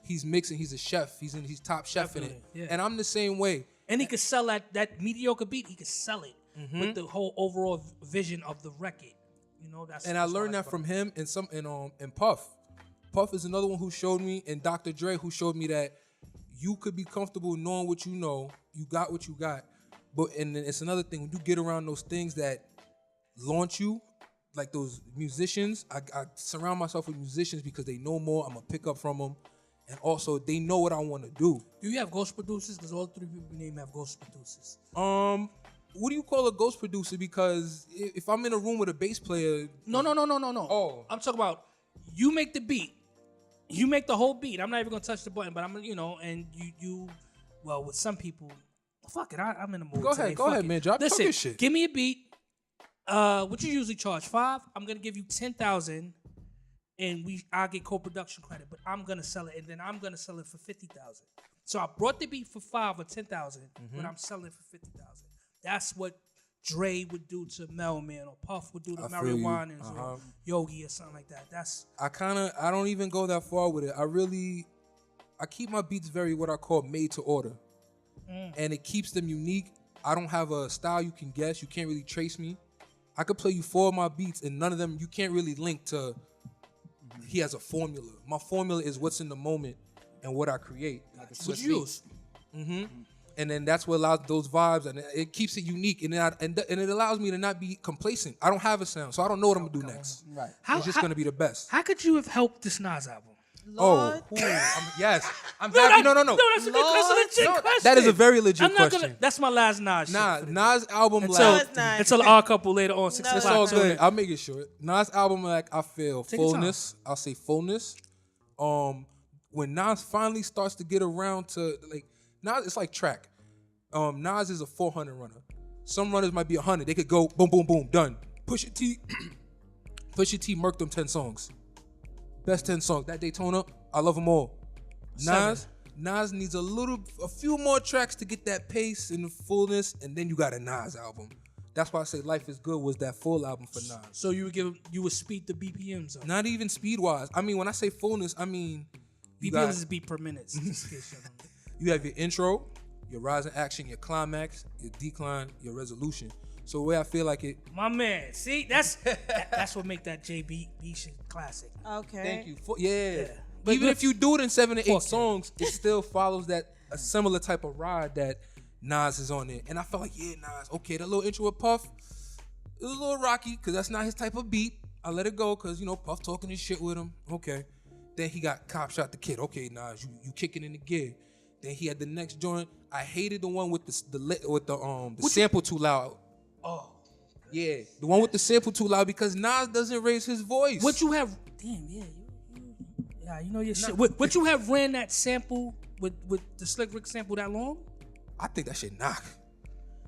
F: he's mixing, he's a chef. He's top chef in it.
C: Definitely, yeah.
F: And I'm the same way.
C: And he could sell that mediocre beat. He could sell it with the whole overall vision of the record. You know,
F: And I learned that from him and Puff. Puff is another one who showed me, and Dr. Dre who showed me that you could be comfortable knowing what you know. You got what you got. And then it's another thing, when you get around those things that launch you, like those musicians, I surround myself with musicians because they know more. I'm going to pick up from them. And also, they know what I want to do.
C: Do you have ghost producers? Because all three people you name have ghost producers.
F: What do you call a ghost producer? Because if I'm in a room with a bass player...
C: No.
F: Oh.
C: I'm talking about you make the beat. You make the whole beat. I'm not even going to touch the button, but I'm, and you well, with some people, fuck it, I'm in the mood.
F: Go ahead, man. Drop
C: Listen,
F: your shit.
C: Give me a beat. What you usually charge? 5? I'm going to give you 10,000 and I'll get co-production credit, but I'm going to sell it and then I'm going to sell it for 50,000. So I brought the beat for 5 or 10,000, but I'm selling it for 50,000. That's what Dre would do to Melman or Puff would do to Marijuana or Yogi or something like that.
F: I don't even go that far with it. I keep my beats very what I call made to order. And it keeps them unique. I don't have a style you can guess. You can't really trace me. I could play you 4 of my beats and none of them you can't really link to. He has a formula. My formula is what's in the moment and what I create.
C: What you use.
F: And then that's what allows those vibes, and it keeps it unique, and it allows me to not be complacent. I don't have a sound, so I don't know what I'm gonna do next.
E: Right.
F: It's just gonna be the best.
C: How could you have helped this Nas album?
D: Lord.
F: Yes. I'm happy. No.
C: No, that's a legit question.
F: That is a very legit question.
C: That's my last Nas shit.
F: Nas album
C: Until our couple later on 6
F: It's
C: o'clock.
F: all good. I'll make it short. Nas album, I feel
C: Take your
F: fullness. I'll say fullness. When Nas finally starts to get around to Nas, it's like track. Nas is a 400 runner. Some runners might be 100. They could go boom, boom, boom, done. Pusha T murked them 10 songs. Best 10 songs. That Daytona, I love them all. Nas needs a few more tracks to get that pace and the fullness, and then you got a Nas album. That's why I say Life is Good was that full album for Nas.
C: So you would speed the BPMs up.
F: Not even speed wise. I mean, when I say fullness, I mean
C: BPMs is beat per minute.
F: You have your intro, your rise in action, your climax, your decline, your resolution. So the way I feel like it.
C: My man, see, that's what make that JB shit classic.
D: Okay.
F: Thank you. Yeah.
C: But
F: even if you do it in 7 to 8
C: Fuck
F: songs, it still follows a similar type of ride that Nas is on it. And I felt like, yeah, Nas, okay, that little intro with Puff, it was a little rocky because that's not his type of beat. I let it go because, Puff talking his shit with him. Okay. Then he got Cop Shot the Kid. Okay, Nas, you kicking in the gear. Then he had the next joint. I hated the one with the sample too loud.
C: Oh.
F: Yeah, the one with the sample too loud because Nas doesn't raise his voice.
C: What you have? Damn, yeah, you know your shit. What you have ran that sample with the Slick Rick sample that long?
F: I think that shit knock.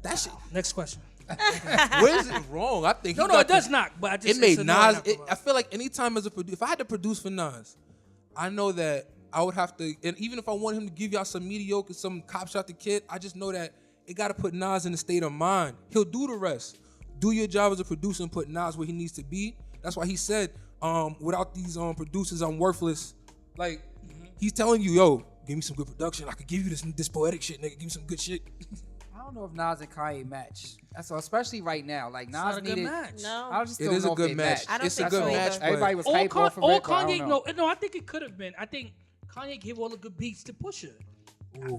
F: That shit.
C: Next question.
F: Where is it wrong? I think
C: no, it does knock. But I just
F: it made Nas. I feel like anytime as a producer, if I had to produce for Nas, I know that I would have to, and even if I want him to give y'all some mediocre, some Cop Shot the Kid, I just know that it got to put Nas in a state of mind. He'll do the rest. Do your job as a producer and put Nas where he needs to be. That's why he said, without these producers, I'm worthless. Like, he's telling you, yo, give me some good production. I could give you this poetic shit, nigga. Give me some good shit.
E: I don't know if Nas and Kanye match. That's all, especially right now. Like Nas
C: not a good
E: needed.
C: match.
D: No.
E: I just
F: It
E: don't
F: is
E: know
F: a
E: if
F: good
E: they
F: match.
D: I don't
F: It's a
D: think
F: good
D: so
F: match.
D: either.
F: but
E: Everybody was
C: All,
E: hyped off of it. but I
C: Kanye,
E: don't know.
C: no, I think it could have been. I think Kanye gave all the good beats to Pusha.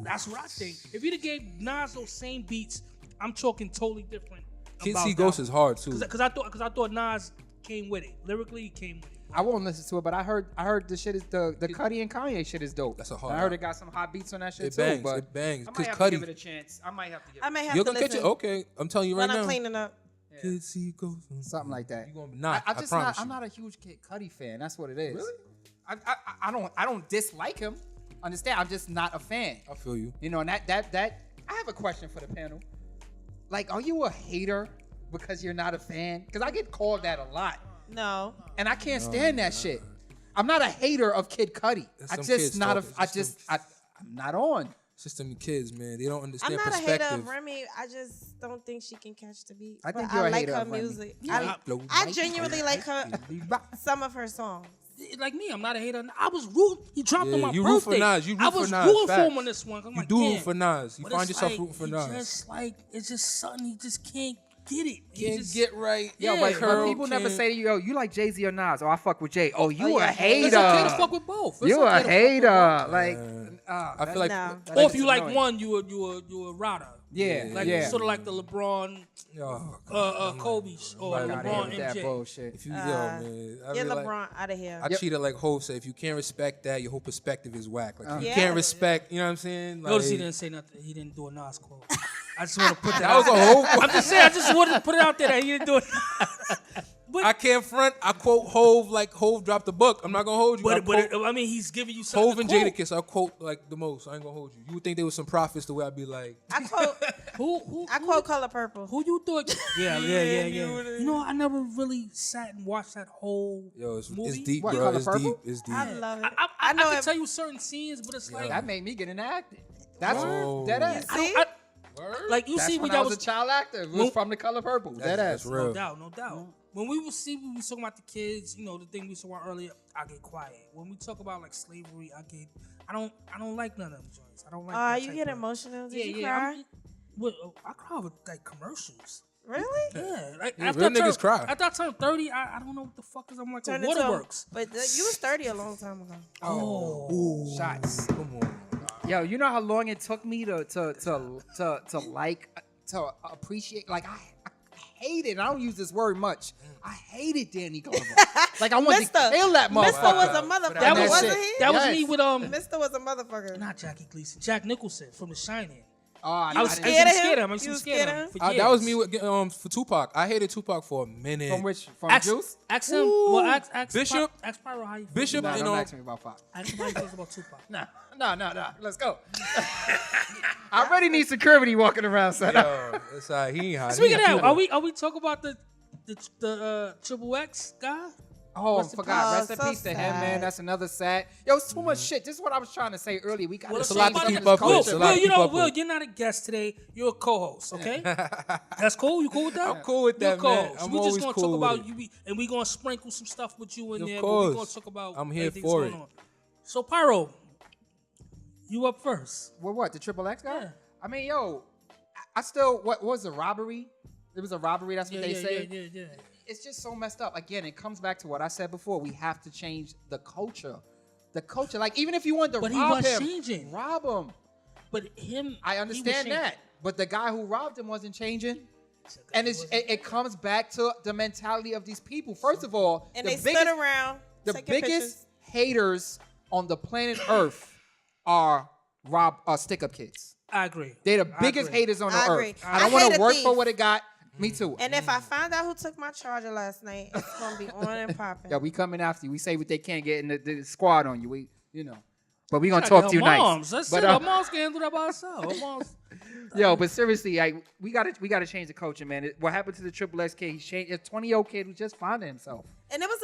C: That's what I think. If you'd have gave Nas those same beats, I'm talking totally different.
F: Kids See Ghost is hard too.
C: Because I thought Nas came with it. Lyrically, he came with it.
E: I won't listen to it, but I heard the shit is the Cudi and Kanye shit is dope.
F: That's a hard
E: And I heard
F: one.
E: it got some hot beats on that shit
F: It
E: too.
F: bangs.
E: But
F: It bangs.
E: I
F: Because
E: might have to give it
F: Cudi,
E: a chance. I might have to give
D: I
E: it
D: may have
F: you're
D: to
F: gonna catch
D: listen
F: it. Okay, I'm telling you right
D: when
F: now.
D: I'm cleaning up.
F: Kids See Ghost.
E: something like that.
F: You gonna be not? I
E: just
F: promise
E: I'm
F: you.
E: not a huge Kid Cudi fan. That's what it is.
F: Really?
E: I don't dislike him. Understand? I'm just not a fan.
F: I feel you.
E: You know, and that I have a question for the panel. Like, are you a hater because you're not a fan? Because I get called that a lot,
D: No.
E: and I can't stand that shit. I'm not a hater of Kid Cudi.
F: That's
E: I
F: some
E: just
F: kids
E: not a.
F: talking.
E: I
F: It's
E: just
F: them-
E: I'm not on.
F: It's just them kids, man. They don't
D: I'm
F: understand
D: not a hater
F: perspective.
D: of Remy. I just don't think she can catch the beat.
E: I think
D: But
E: you're
D: I
E: a
D: like
E: hater
D: her
E: of Remy.
D: music.
C: Yeah.
D: I genuinely like her. Some of her songs.
C: Like me, I'm not a hater. I was rooting. He dropped
F: Yeah,
C: on my
F: you
C: birthday.
F: root for Nas. You root
C: I
F: for
C: was
F: Nas.
C: rooting for
F: Facts.
C: him on this one. I'm
F: You
C: like,
F: do root
C: damn.
F: for Nas. You
C: But
F: find
C: it's
F: yourself
C: like,
F: rooting for
C: he
F: Nas.
C: Just like it's just something he just can't get it. He
F: Can't
C: just,
F: get right.
E: Yo,
C: Yeah,
E: but
C: Curl
E: people never
F: can't-
E: say to you, yo, you like Jay-Z or Nas? Oh, I fuck with Jay. Oh, you
D: Oh,
E: a
D: yeah.
E: hater.
C: It's okay to fuck with both. It's
E: You
C: okay
E: a
C: to fuck with
E: hater.
C: both.
E: Like,
F: I feel like
D: No.
E: that
C: Or
E: is
C: if you like
E: annoying.
C: one, you a rider.
E: Yeah,
C: Like
E: yeah.
C: sort of like the LeBron,
F: oh,
C: Kobe, or
F: Right,
E: Outta here
C: LeBron
E: with that
C: MJ.
E: bullshit.
F: if you, yo, man, I
D: Get
F: be like,
D: LeBron out of here.
F: I treat it like Hov said. If you can't respect that, your whole perspective is whack. Like you
D: Yeah.
F: can't respect, you know what I'm saying? Like,
C: Notice he didn't say nothing. He didn't do a Nas quote. I just want to put that.
F: that was
C: out
F: a
C: there.
F: Hov.
C: I'm just saying. I just wanted to put it out there that he didn't do it.
F: I can't front. I quote Hov like Hov dropped the book. I'm not gonna hold you.
C: But I mean, he's giving you something.
F: Hov
C: to
F: and
C: quote.
F: Jadakiss, I quote like the most. I ain't gonna hold you. You would think they were some prophets the way I'd be like,
D: I quote
C: Who
D: Color Purple.
C: Who you thought? Yeah. You know, I never really sat and watched that whole
F: yo, it's
C: movie.
F: deep,
E: What,
F: bro.
E: Color
F: It's
E: Purple?
F: deep. It's deep.
D: I love it.
C: I
D: know
C: can
D: it-
C: tell you certain scenes, but it's like
E: That made me get into acting. That's
F: Oh.
E: dead ass.
C: I don't. Like you
E: That's
C: see
E: when
C: when
E: I
C: that
E: was a child actor. It was from The Color Purple. Dead
F: That's
E: ass.
F: real.
C: No doubt. When we was talking about the kids, you know, the thing we saw earlier, I get quiet. When we talk about like slavery, I don't like none of them joints. I don't like. that
D: You
C: type
D: get
C: of-
D: emotional. Did
C: Yeah,
D: you
C: yeah.
D: cry?
C: I cry with like commercials.
D: Really?
C: Yeah, like
F: Yeah,
C: after
F: real
C: I turned,
F: niggas cry.
C: After I turned 30, I don't know what the fuck is. I'm like
D: Turn
C: a
D: into
C: waterworks.
D: But you was 30 a long time ago.
E: Oh, shots.
F: Come on.
E: Yo, you know how long it took me to appreciate? Like I hated. I don't use this word much. I hated Danny Glover. Like I wanted to kill that motherfucker.
D: Mister was a motherfucker,
C: That was-
D: wasn't he?
C: That was
E: Yes.
C: me with
D: Mister was a motherfucker.
C: not Jackie Gleason, Jack Nicholson from The Shining.
E: Oh,
C: I was
E: didn't-
D: scared of
C: scared
D: him?
C: of him. I used to
D: You
C: be
D: was
C: scared of
D: scared
C: him
D: of
C: for
F: That
C: years.
F: was me with for Tupac. I hated Tupac for a minute.
E: From
C: Ask,
E: Juice?
C: ask him. Well, ask
F: Bishop?
C: Ask Pyro how you feel.
F: Bishop,
E: Nah,
F: you
E: don't
F: know,
E: ask me about Fox.
C: Ask him how he feels about Tupac.
E: No. Let's go. I already need security walking around, son.
F: yo, it's he ain't hot.
C: Speaking
F: He
C: of
F: a
C: that,
F: Cuban.
C: are we talking about the Triple X guy?
E: Oh, I
C: Rest in
E: forgot.
D: peace.
E: Rest in
D: So
E: peace to him,
D: sad.
E: man. That's another sad. Yo, it's too much shit. This is what I was trying to say earlier. We got
C: Well,
F: It's
E: to
F: a lot
E: change
F: to
E: some
F: keep
E: of this
F: up with.
E: culture.
F: It's a lot to
C: Will,
F: keep up
C: Will,
F: with.
C: you're not a guest today. You're a co-host, okay? That's cool. You cool with that?
F: I'm cool with
C: You're a
F: that, man.
C: co-host.
F: I'm
C: We just
F: always
C: gonna
F: cool
C: talk
F: with
C: about
F: it.
C: you, and we gonna sprinkle some stuff with you in
F: Of
C: there.
F: course.
C: But we gonna talk about
F: I'm here
C: everything
F: for
C: that's
F: it.
C: going on. So Pyro, you up first?
E: What? The Triple X guy?
C: Yeah.
E: I mean, yo, I still. What was a robbery? It was a robbery. That's what they say.
C: Yeah.
E: It's just so messed up. Again, it comes back to what I said before. We have to change the culture. The culture, like even if you want to
C: But he
E: rob
C: was
E: him,
C: changing.
E: rob him.
C: But him,
E: I
C: he was
E: understand
C: changing.
E: that, but the guy who robbed him wasn't changing. And it comes back to the mentality of these people. First of all,
D: And
E: the
D: they
E: biggest,
D: stood around
E: the
D: taking
E: biggest
D: pictures.
E: haters on the planet Earth are stick-up kids.
C: I agree.
E: They're the
C: I
E: biggest
C: agree.
E: haters on the
D: I
E: earth.
D: agree.
E: I
D: I
E: don't want
D: hate
E: to
D: a
E: work
D: thief.
E: for what it got. Me too.
D: And if I find out who took my charger last night, it's gonna be on and popping.
E: Yeah, we coming after you. We say what they can't get in the squad on you. We, but we gonna
C: Gotta
E: talk
C: get
E: to you
C: her moms.
E: nice.
C: That's
E: But
C: it. Her mom's can handle that by herself. Her mom's.
E: yo, but seriously, we gotta change the culture, man. What happened to the Triple X kid? He changed. A 20-year-old kid who just found himself.
D: And there was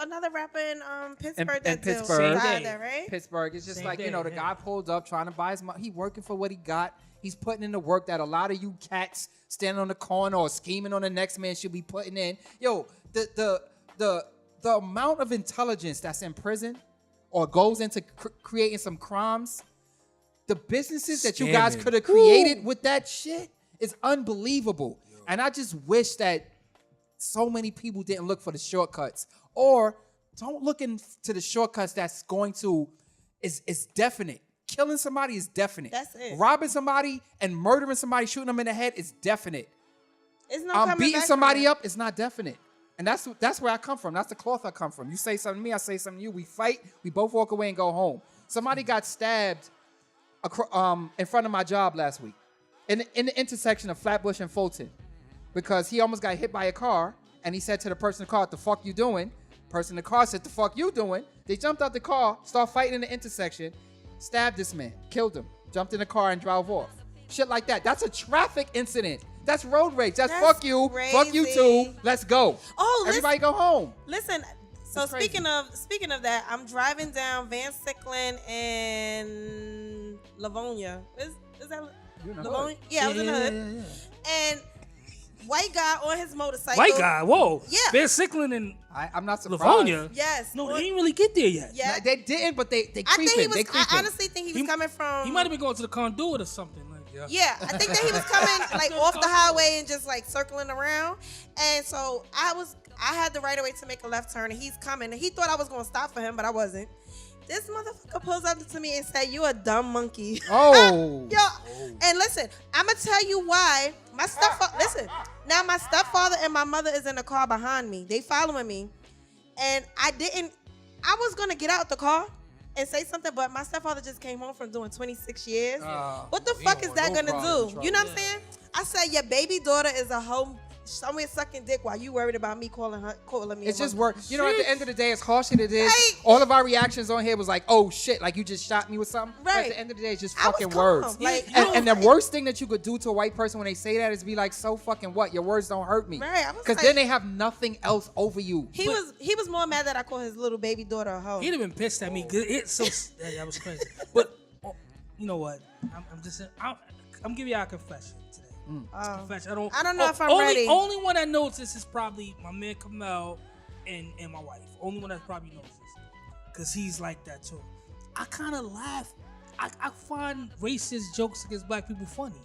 D: another rapper in Pittsburgh
E: In
D: that
E: Pittsburgh.
D: died
C: Same
D: there, right?
E: Pittsburgh. It's just
C: Same
E: like,
C: day,
E: the
C: yeah.
E: guy pulled up trying to buy his money. He working for what he got. He's putting in the work that a lot of you cats standing on the corner or scheming on the next man should be putting in. Yo, the the amount of intelligence that's in prison or goes into creating some crimes, the businesses that you guys could have created with that shit is unbelievable. And I just wish that so many people didn't look for the shortcuts, or don't look into the shortcuts that's going to is definite. Killing somebody is definite.
D: That's it.
E: Robbing somebody and murdering somebody, shooting them in the head is definite.
D: It's no coming
E: Beating
D: back
E: somebody
D: from
E: up is not definite. And that's where I come from. That's the cloth I come from. You say something to me, I say something to you. We fight. We both walk away and go home. Somebody got stabbed in front of my job last week in the intersection of Flatbush and Fulton, because he almost got hit by a car, and he said to the person in the car, "What the fuck you doing?" Person in the car said, "The fuck you doing?" They jumped out the car, started fighting in the intersection, stabbed this man, killed him, jumped in the car and drove off. Shit like that. That's a traffic incident. That's road rage. That's fuck you.
D: crazy.
E: Fuck you too. Let's go.
D: Oh,
E: everybody go home.
D: Listen, so
E: It's crazy.
D: speaking of that, I'm driving down Van Sicklen in Livonia. Is that
E: You in the
D: Livonia?
E: hood.
D: Yeah, I was in the hood. And white guy on his motorcycle.
C: White guy, whoa.
D: Yeah.
C: Van Sicklen and
E: I'm not surprised.
C: Livonia.
D: Yes.
C: No,
D: on-
C: they didn't really get there yet.
D: Yeah.
E: No, they didn't, but they
D: I
E: creeping.
D: think he was.
E: They
D: I
E: creeping.
D: honestly think he was coming from.
C: He might have been going to the conduit or something.
D: Yeah, I think that he was coming like off the highway and just like circling around. And so I had the right of way to make a left turn, and he's coming. And he thought I was gonna stop for him, but I wasn't. This motherfucker pulls up to me and said, "You a dumb monkey."
E: Oh.
D: Yo, and listen, I'm gonna tell you why. My stepfather and my mother is in the car behind me. They following me, and I was gonna get out the car and say something, but my stepfather just came home from doing 26 years. What the fuck is that gonna do? You know what I'm saying? I said, your baby daughter is a hoe somewhere sucking dick while you worried about me calling me.
E: It's
D: a
E: just
D: monkey.
E: work. You know, at the end of the day, as harsh as it is,
D: Like-
E: all of our reactions on here was like, "Oh shit!" Like you just shot me with something. But
D: Right.
E: at the end of the day, it's just
D: I was
E: fucking
D: calm.
E: words.
D: Like,
E: and the worst thing that you could do to a white person when they say that is be like, "So fucking what? Your words don't hurt me."
D: Right, I was
E: Because
D: like-
E: then they have nothing else over you.
D: He was more mad that I called his little baby daughter a hoe.
C: He'd have been pissed at me. 'Cause it's so that was crazy. But you know what? I'm giving y'all a confession today. Confession. I don't
D: know if I'm
C: only,
D: ready.
C: Only one that knows this is probably my man Kamel and my wife. Only one that probably knows this, because he's like that too. I kind of laugh. I find racist jokes against black people funny.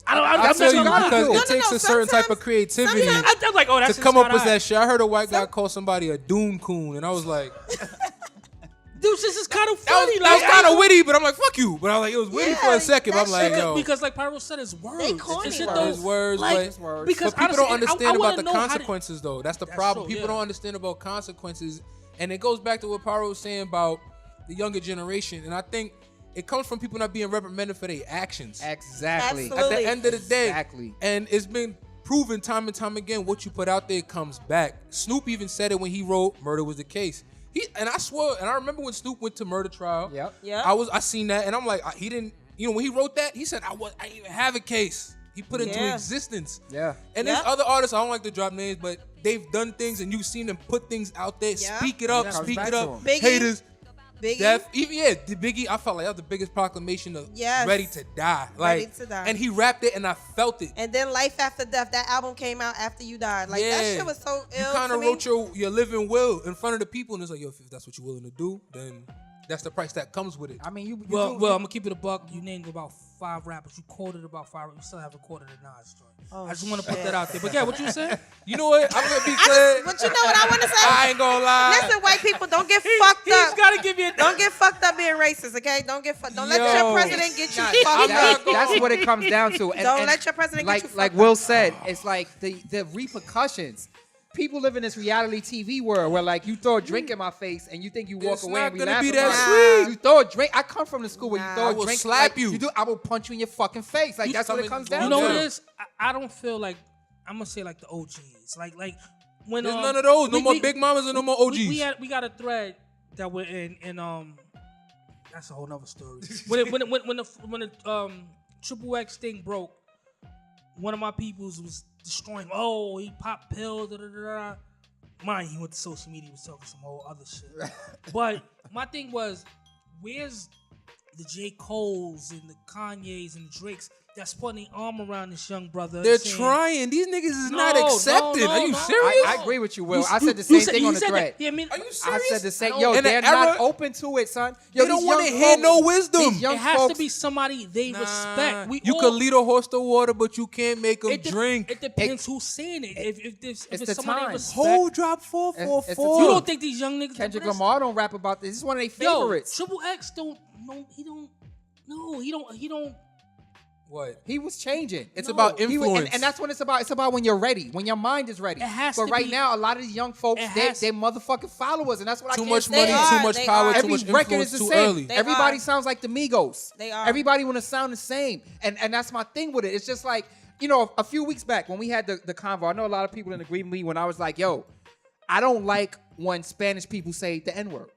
F: I feel you,
E: gotta
F: because
E: do.
F: it takes a certain type of creativity
C: I'm like, oh, that's
F: to come up with that shit. I heard a white guy call somebody a doom coon, and I was like,
C: Dude, this is kind of
F: that was,
C: funny.
F: kind of witty, but I'm like, fuck you. But I was like, it was witty for a second. But I'm like, yo.
C: Because like Pyro said, it's words.
D: They corny
C: It's shit
D: words.
C: though,
F: It's words,
C: like,
F: but-
C: because
F: But people don't
C: honestly,
F: understand
C: I
F: about the
C: wanna know how to-
F: consequences, though. That's the
C: That's
F: problem.
C: true,
F: People
C: yeah.
F: don't understand about consequences. And it goes back to what Paro was saying about the younger generation. And I think it comes from people not being reprimanded for their actions.
E: Exactly.
D: Absolutely.
F: At the end of the day.
E: Exactly.
F: And it's been proven time and time again, what you put out there comes back. Snoop even said it when he wrote Murder Was the Case. And I swear, and I remember when Snoop went to murder trial.
E: Yep.
D: Yep.
F: I seen that, and I'm like, he didn't. You know, when he wrote that, he said, I didn't even have a case. He put it into
D: Yeah.
F: existence.
E: Yeah.
F: And
D: Yep.
F: there's other artists, I don't like to drop names, but they've done things, and you've seen them put things out there,
D: Yep.
F: speak it up,
E: Yeah.
F: speak
E: Comes
F: it
E: back
F: up.
E: to 'em.
D: Biggie.
F: Haters,
D: Biggie.
F: death, even the Biggie. I felt like that was the biggest proclamation of
D: Yes.
F: ready to die.
D: Ready
F: Like,
D: to die.
F: and he rapped it, and I felt it.
D: And then Life After Death, that album came out after you died. Like that shit was so ill.
F: You kind
D: to
F: of
D: me.
F: wrote your living will in front of the people, and it's like, yo, if that's what you're willing to do, then that's the price that comes with it.
E: I mean, you
C: Well,
E: do,
C: I'm gonna keep it a buck. You named about 5 rappers. You quoted about 5. You still haven't quoted a Nas joint.
D: Oh,
C: I just want to put
D: shit.
C: that out there. But yeah, what you said?
F: You know what? I'm gonna be clear.
D: But you know what I want to say?
F: I ain't gonna lie.
D: Listen, white people, don't get fucked
C: He's
D: up.
C: gotta give you a
D: Don't get fucked up being racist, okay? Don't get fucked. Don't let
F: Yo.
D: your president get you
E: Nah,
D: fucked
F: I'm not
D: up.
F: gonna-
E: that's what it comes down to. And,
D: Don't
E: and
D: let your president
E: like,
D: get you
E: like
D: fucked
E: Will
D: up.
E: said, it's like the repercussions. People live in this reality TV world where like you throw a drink in my face and you think you walk
F: It's
E: away
F: not
E: and we
F: gonna
E: laugh
F: be
E: about
F: that
E: it.
F: sweet.
E: You throw a drink. I come from the school where you
D: Nah.
E: throw
F: I
E: a
F: will
E: drink.
F: slap
E: like,
F: you.
E: I will punch you in your fucking face. Like that's what it comes down
C: You
E: to.
C: know what
F: Yeah.
C: it is? I don't feel like I'm gonna say like the OGs. Like when
F: There's none of those. No more Big Mamas and no more OGs.
C: We got a thread that we're in that's a whole nother story. when the Triple X thing broke, one of my peoples was destroying. Oh, he popped pills. Da, da, da, da. Mind he went to social media, was talking some whole other shit. But my thing was, where's the J. Coles and the Kanyes and the Drakes that's putting their arm around this young brother.
F: They're
C: saying,
F: trying. These niggas is
C: No,
F: not accepting.
C: no,
F: Are you
C: no.
F: serious?
E: I agree with you, Will.
C: You-
E: I said the
C: you
E: same
C: said-
E: thing
C: you
E: on the
C: said
E: thread.
C: that. Yeah, I mean,
F: Are you
E: I
F: serious?
E: said the same.
C: I
E: Yo,
C: don't-
F: In
E: they're
F: an
E: not
F: era-
E: open to it, son.
F: They
E: Yo,
F: don't
E: these
F: want to
E: young
F: hear
E: folks-
F: no wisdom.
E: These young
C: it has
E: folks,
C: to be somebody they respect.
F: You could lead a horse to water, but you can't make them drink.
C: It depends who's saying it. If
E: it's
C: it's
E: the
C: somebody they
E: time.
C: respect,
F: Whole drop
E: It's the
F: 444.
C: you
E: time.
C: don't think these young niggas?
E: Kendrick
C: but that's-
E: Lamar don't rap about this. This is one of their
C: Yo,
E: favorites.
C: Triple X don't. No, he don't. No, he don't. He don't.
F: What?
E: He was changing.
F: It's
C: No.
F: about
E: He was-
F: influence.
E: and that's what it's about. It's about when you're ready, when your mind is ready.
C: It has
E: but
C: to
E: right
C: be-
E: now, a lot of these young folks,
C: It
E: they
C: has-
E: motherfucking followers, and that's what
F: Too
E: I can't
F: much
E: stand.
F: money,
D: They
F: too
D: are,
F: much
D: they
F: power,
D: are.
F: too
E: Every
F: much
E: record
F: influence
E: is the
F: too
E: same.
F: early.
D: They
E: Everybody
D: are.
E: sounds like the Migos.
D: They are.
E: Everybody want to sound the same, and that's my thing with it. It's just like, you know, a few weeks back when we had the convo, I know a lot of people agreed with me when I was like, yo, I don't like when Spanish people say the N-word.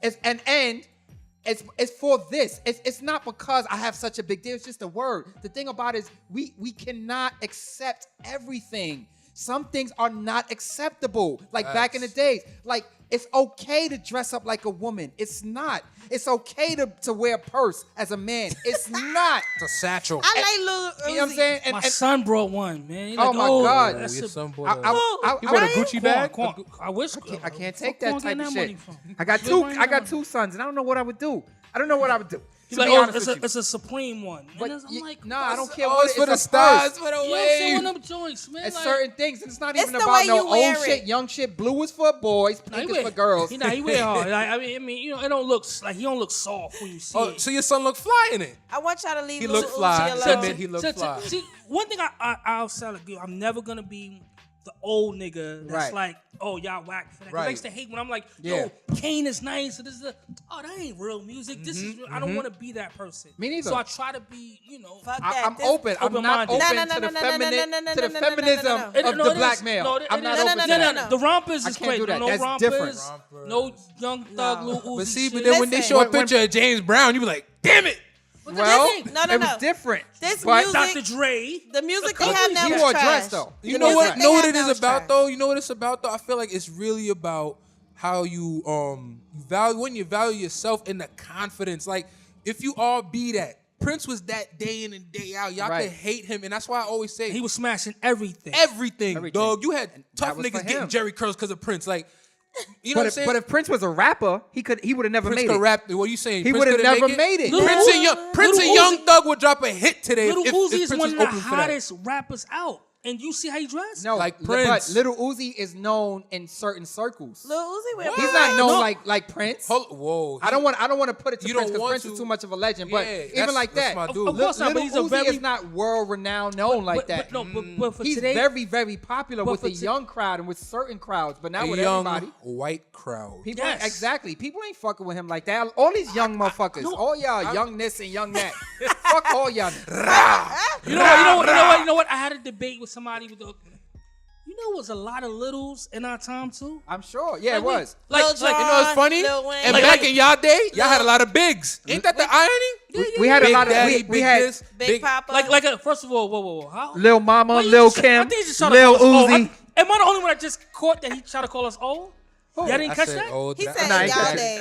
E: It's for this. It's not because I have such a big deal. It's just a word. The thing about it is we cannot accept everything. Some things are not acceptable. Like back in the days, like it's okay to dress up like a woman. It's not. It's okay to wear a purse as a man. It's not.
F: It's a satchel.
D: I like Lil Uzi.
E: You know what I'm saying?
C: My son brought one, man. He's
E: Oh
C: like,
E: my God.
C: that's
F: Your
C: a-
F: son bought
E: I-
F: a-
E: I-
F: You bought a
E: I-
F: Gucci bag?
C: Quan, I wish
E: I can't take
C: Where
E: that type
C: Quan
E: of
C: getting
E: shit.
C: that money from?
E: I got
C: Where
E: two.
C: Quan
E: I
C: getting
E: got
C: that
E: 2 sons, and I don't know what I would do. I don't know what I would do.
C: He's
E: To
C: like,
E: be
C: oh,
E: honest with you.
C: it's a Supreme one.
E: But
C: And I'm like,
E: nah, I don't care
F: Oh,
E: what
F: it's
E: it
F: for the
E: is.
F: stars, for the
C: you know what I'm saying?
F: wave.
C: One of them joints, man.
E: It's
C: like,
E: certain things, and it's not
D: It's
E: even
D: the
E: about
D: way
E: no
D: you
E: old
D: wear
E: shit,
D: it.
E: young shit. Blue is for boys,
C: nah,
E: pink is for girls.
C: He wear hard. Like, I mean, you know, it don't look like he don't look soft when you see
F: Oh,
C: it.
F: so your son look fly in it.
D: I want y'all to leave
F: He
D: Lil
F: look
D: Uzi
F: fly.
D: alone.
F: Admit he look fly.
C: See, one thing I'll sell a good. I'm never gonna be the old nigga that's
E: Right.
C: like, oh, y'all whack for that. 'Cause
F: Right.
C: I used to hate when I'm like,
E: Yeah.
C: yo, Kane is nice. So this is oh, that ain't real music. This is real. I don't want to be that person.
E: Me neither.
C: So I try to be, you know,
D: Fuck that.
E: I'm
D: This-
E: open. I'm not
C: open-minded.
E: open
D: No,
E: to the
D: no, no, no, no, no,
E: feminine,
D: no, no,
E: to the
D: no, no, no, no,
E: feminism
D: no, no.
E: of the black male.
C: No,
E: I'm not
C: no,
E: open
C: no,
E: to
C: no,
E: that.
C: no. The rompers
E: I
C: is
E: can't
C: great.
E: do that.
C: No
E: That's
C: rompers.
E: different.
C: No Young Thug, Lil Uzi
F: But see,
C: shit.
F: but then when they
D: Listen.
F: show a
E: When-
F: picture of James Brown, you be like, damn it.
E: Well,
C: thing-
D: No, no,
E: it was
D: no.
E: different.
D: This
E: but
D: music-
C: Dr. Dre.
D: The music they have now
E: he
D: is
E: wore a
D: trash.
E: dress though.
F: You
D: The
F: know
D: music
F: what?
D: they
F: Know what
D: have
F: it
D: now
F: is about
D: trash.
F: though? You know what it's about though? I feel like it's really about how you value when you value yourself and the confidence. Like if you all be that. Prince was that day in and day out. Y'all
E: Right.
F: could hate him, and that's why I always say
C: He was smashing everything.
F: everything,
E: Everything.
F: dog. You had tough
E: that was for
F: niggas getting
E: him.
F: Jerry curls because of Prince. Like, you know what I'm saying?
E: But if Prince was a rapper, he would have never
F: Prince
E: made
F: could
E: it.
F: rap, what you saying?
E: He
F: Prince
E: would have
F: couldn't
E: never
F: make
E: made it.
C: Little
F: Prince and
C: Uzi-
F: Young Thug would drop a hit today.
C: Little
F: if
C: Uzi
F: Prince
C: is one
F: was
C: of the
F: open for that.
C: hottest rappers out. And you see how he dressed?
E: No,
F: Like
E: but
F: Prince.
E: Little Uzi is known in certain circles.
D: Lil Uzi wear
E: He's not known
C: No.
E: like Prince.
F: Whoa,
E: I don't want to put it to
F: You
E: Prince
F: don't
E: because
F: want
E: Prince
F: to.
E: is too much of a legend. But
F: Yeah,
E: even
F: that's-
E: like
F: that's
E: that,
F: my dude.
C: Of course not, but
E: Little
C: he's a
E: Uzi
C: very-
E: is not world renowned known like that.
C: But for
E: He's
C: today,
E: very, very popular
C: but
E: with
C: for
E: the
C: to-
E: young crowd and with certain crowds, but not
F: a
E: with
F: young
E: everybody.
F: white crowd.
E: People
C: Yes.
E: exactly. People ain't fucking with him like that. All these young motherfuckers, all y'all young this and young that. Fuck all y'all.
C: you know what? I had a debate with somebody with the. You know, it was a lot of littles in our time too.
E: I'm sure. Yeah, it
C: Like,
E: was.
C: Like,
D: Lil
C: like,
D: Jon,
F: You know what's funny?
D: Lil Wayne.
F: And
C: Like-
F: back in y'all day, y'all had a lot of bigs. Ain't that the irony?
E: We had a
F: Big
E: lot of
F: Daddy,
E: we
F: Big
E: had
F: this,
D: Big Papa.
C: first of all, whoa. How?
E: Lil Mama,
C: Why you
E: Lil
C: just- I
E: Kim,
C: think you just trying to
E: Lil
C: call us old.
E: Uzi.
C: Am I the only one that just caught that he tried to call us old? Y'all didn't
F: I
C: catch
F: said
C: that?
F: old.
D: He
F: That-
D: said
E: Nah, I ain't
D: y'all
E: catch
D: days.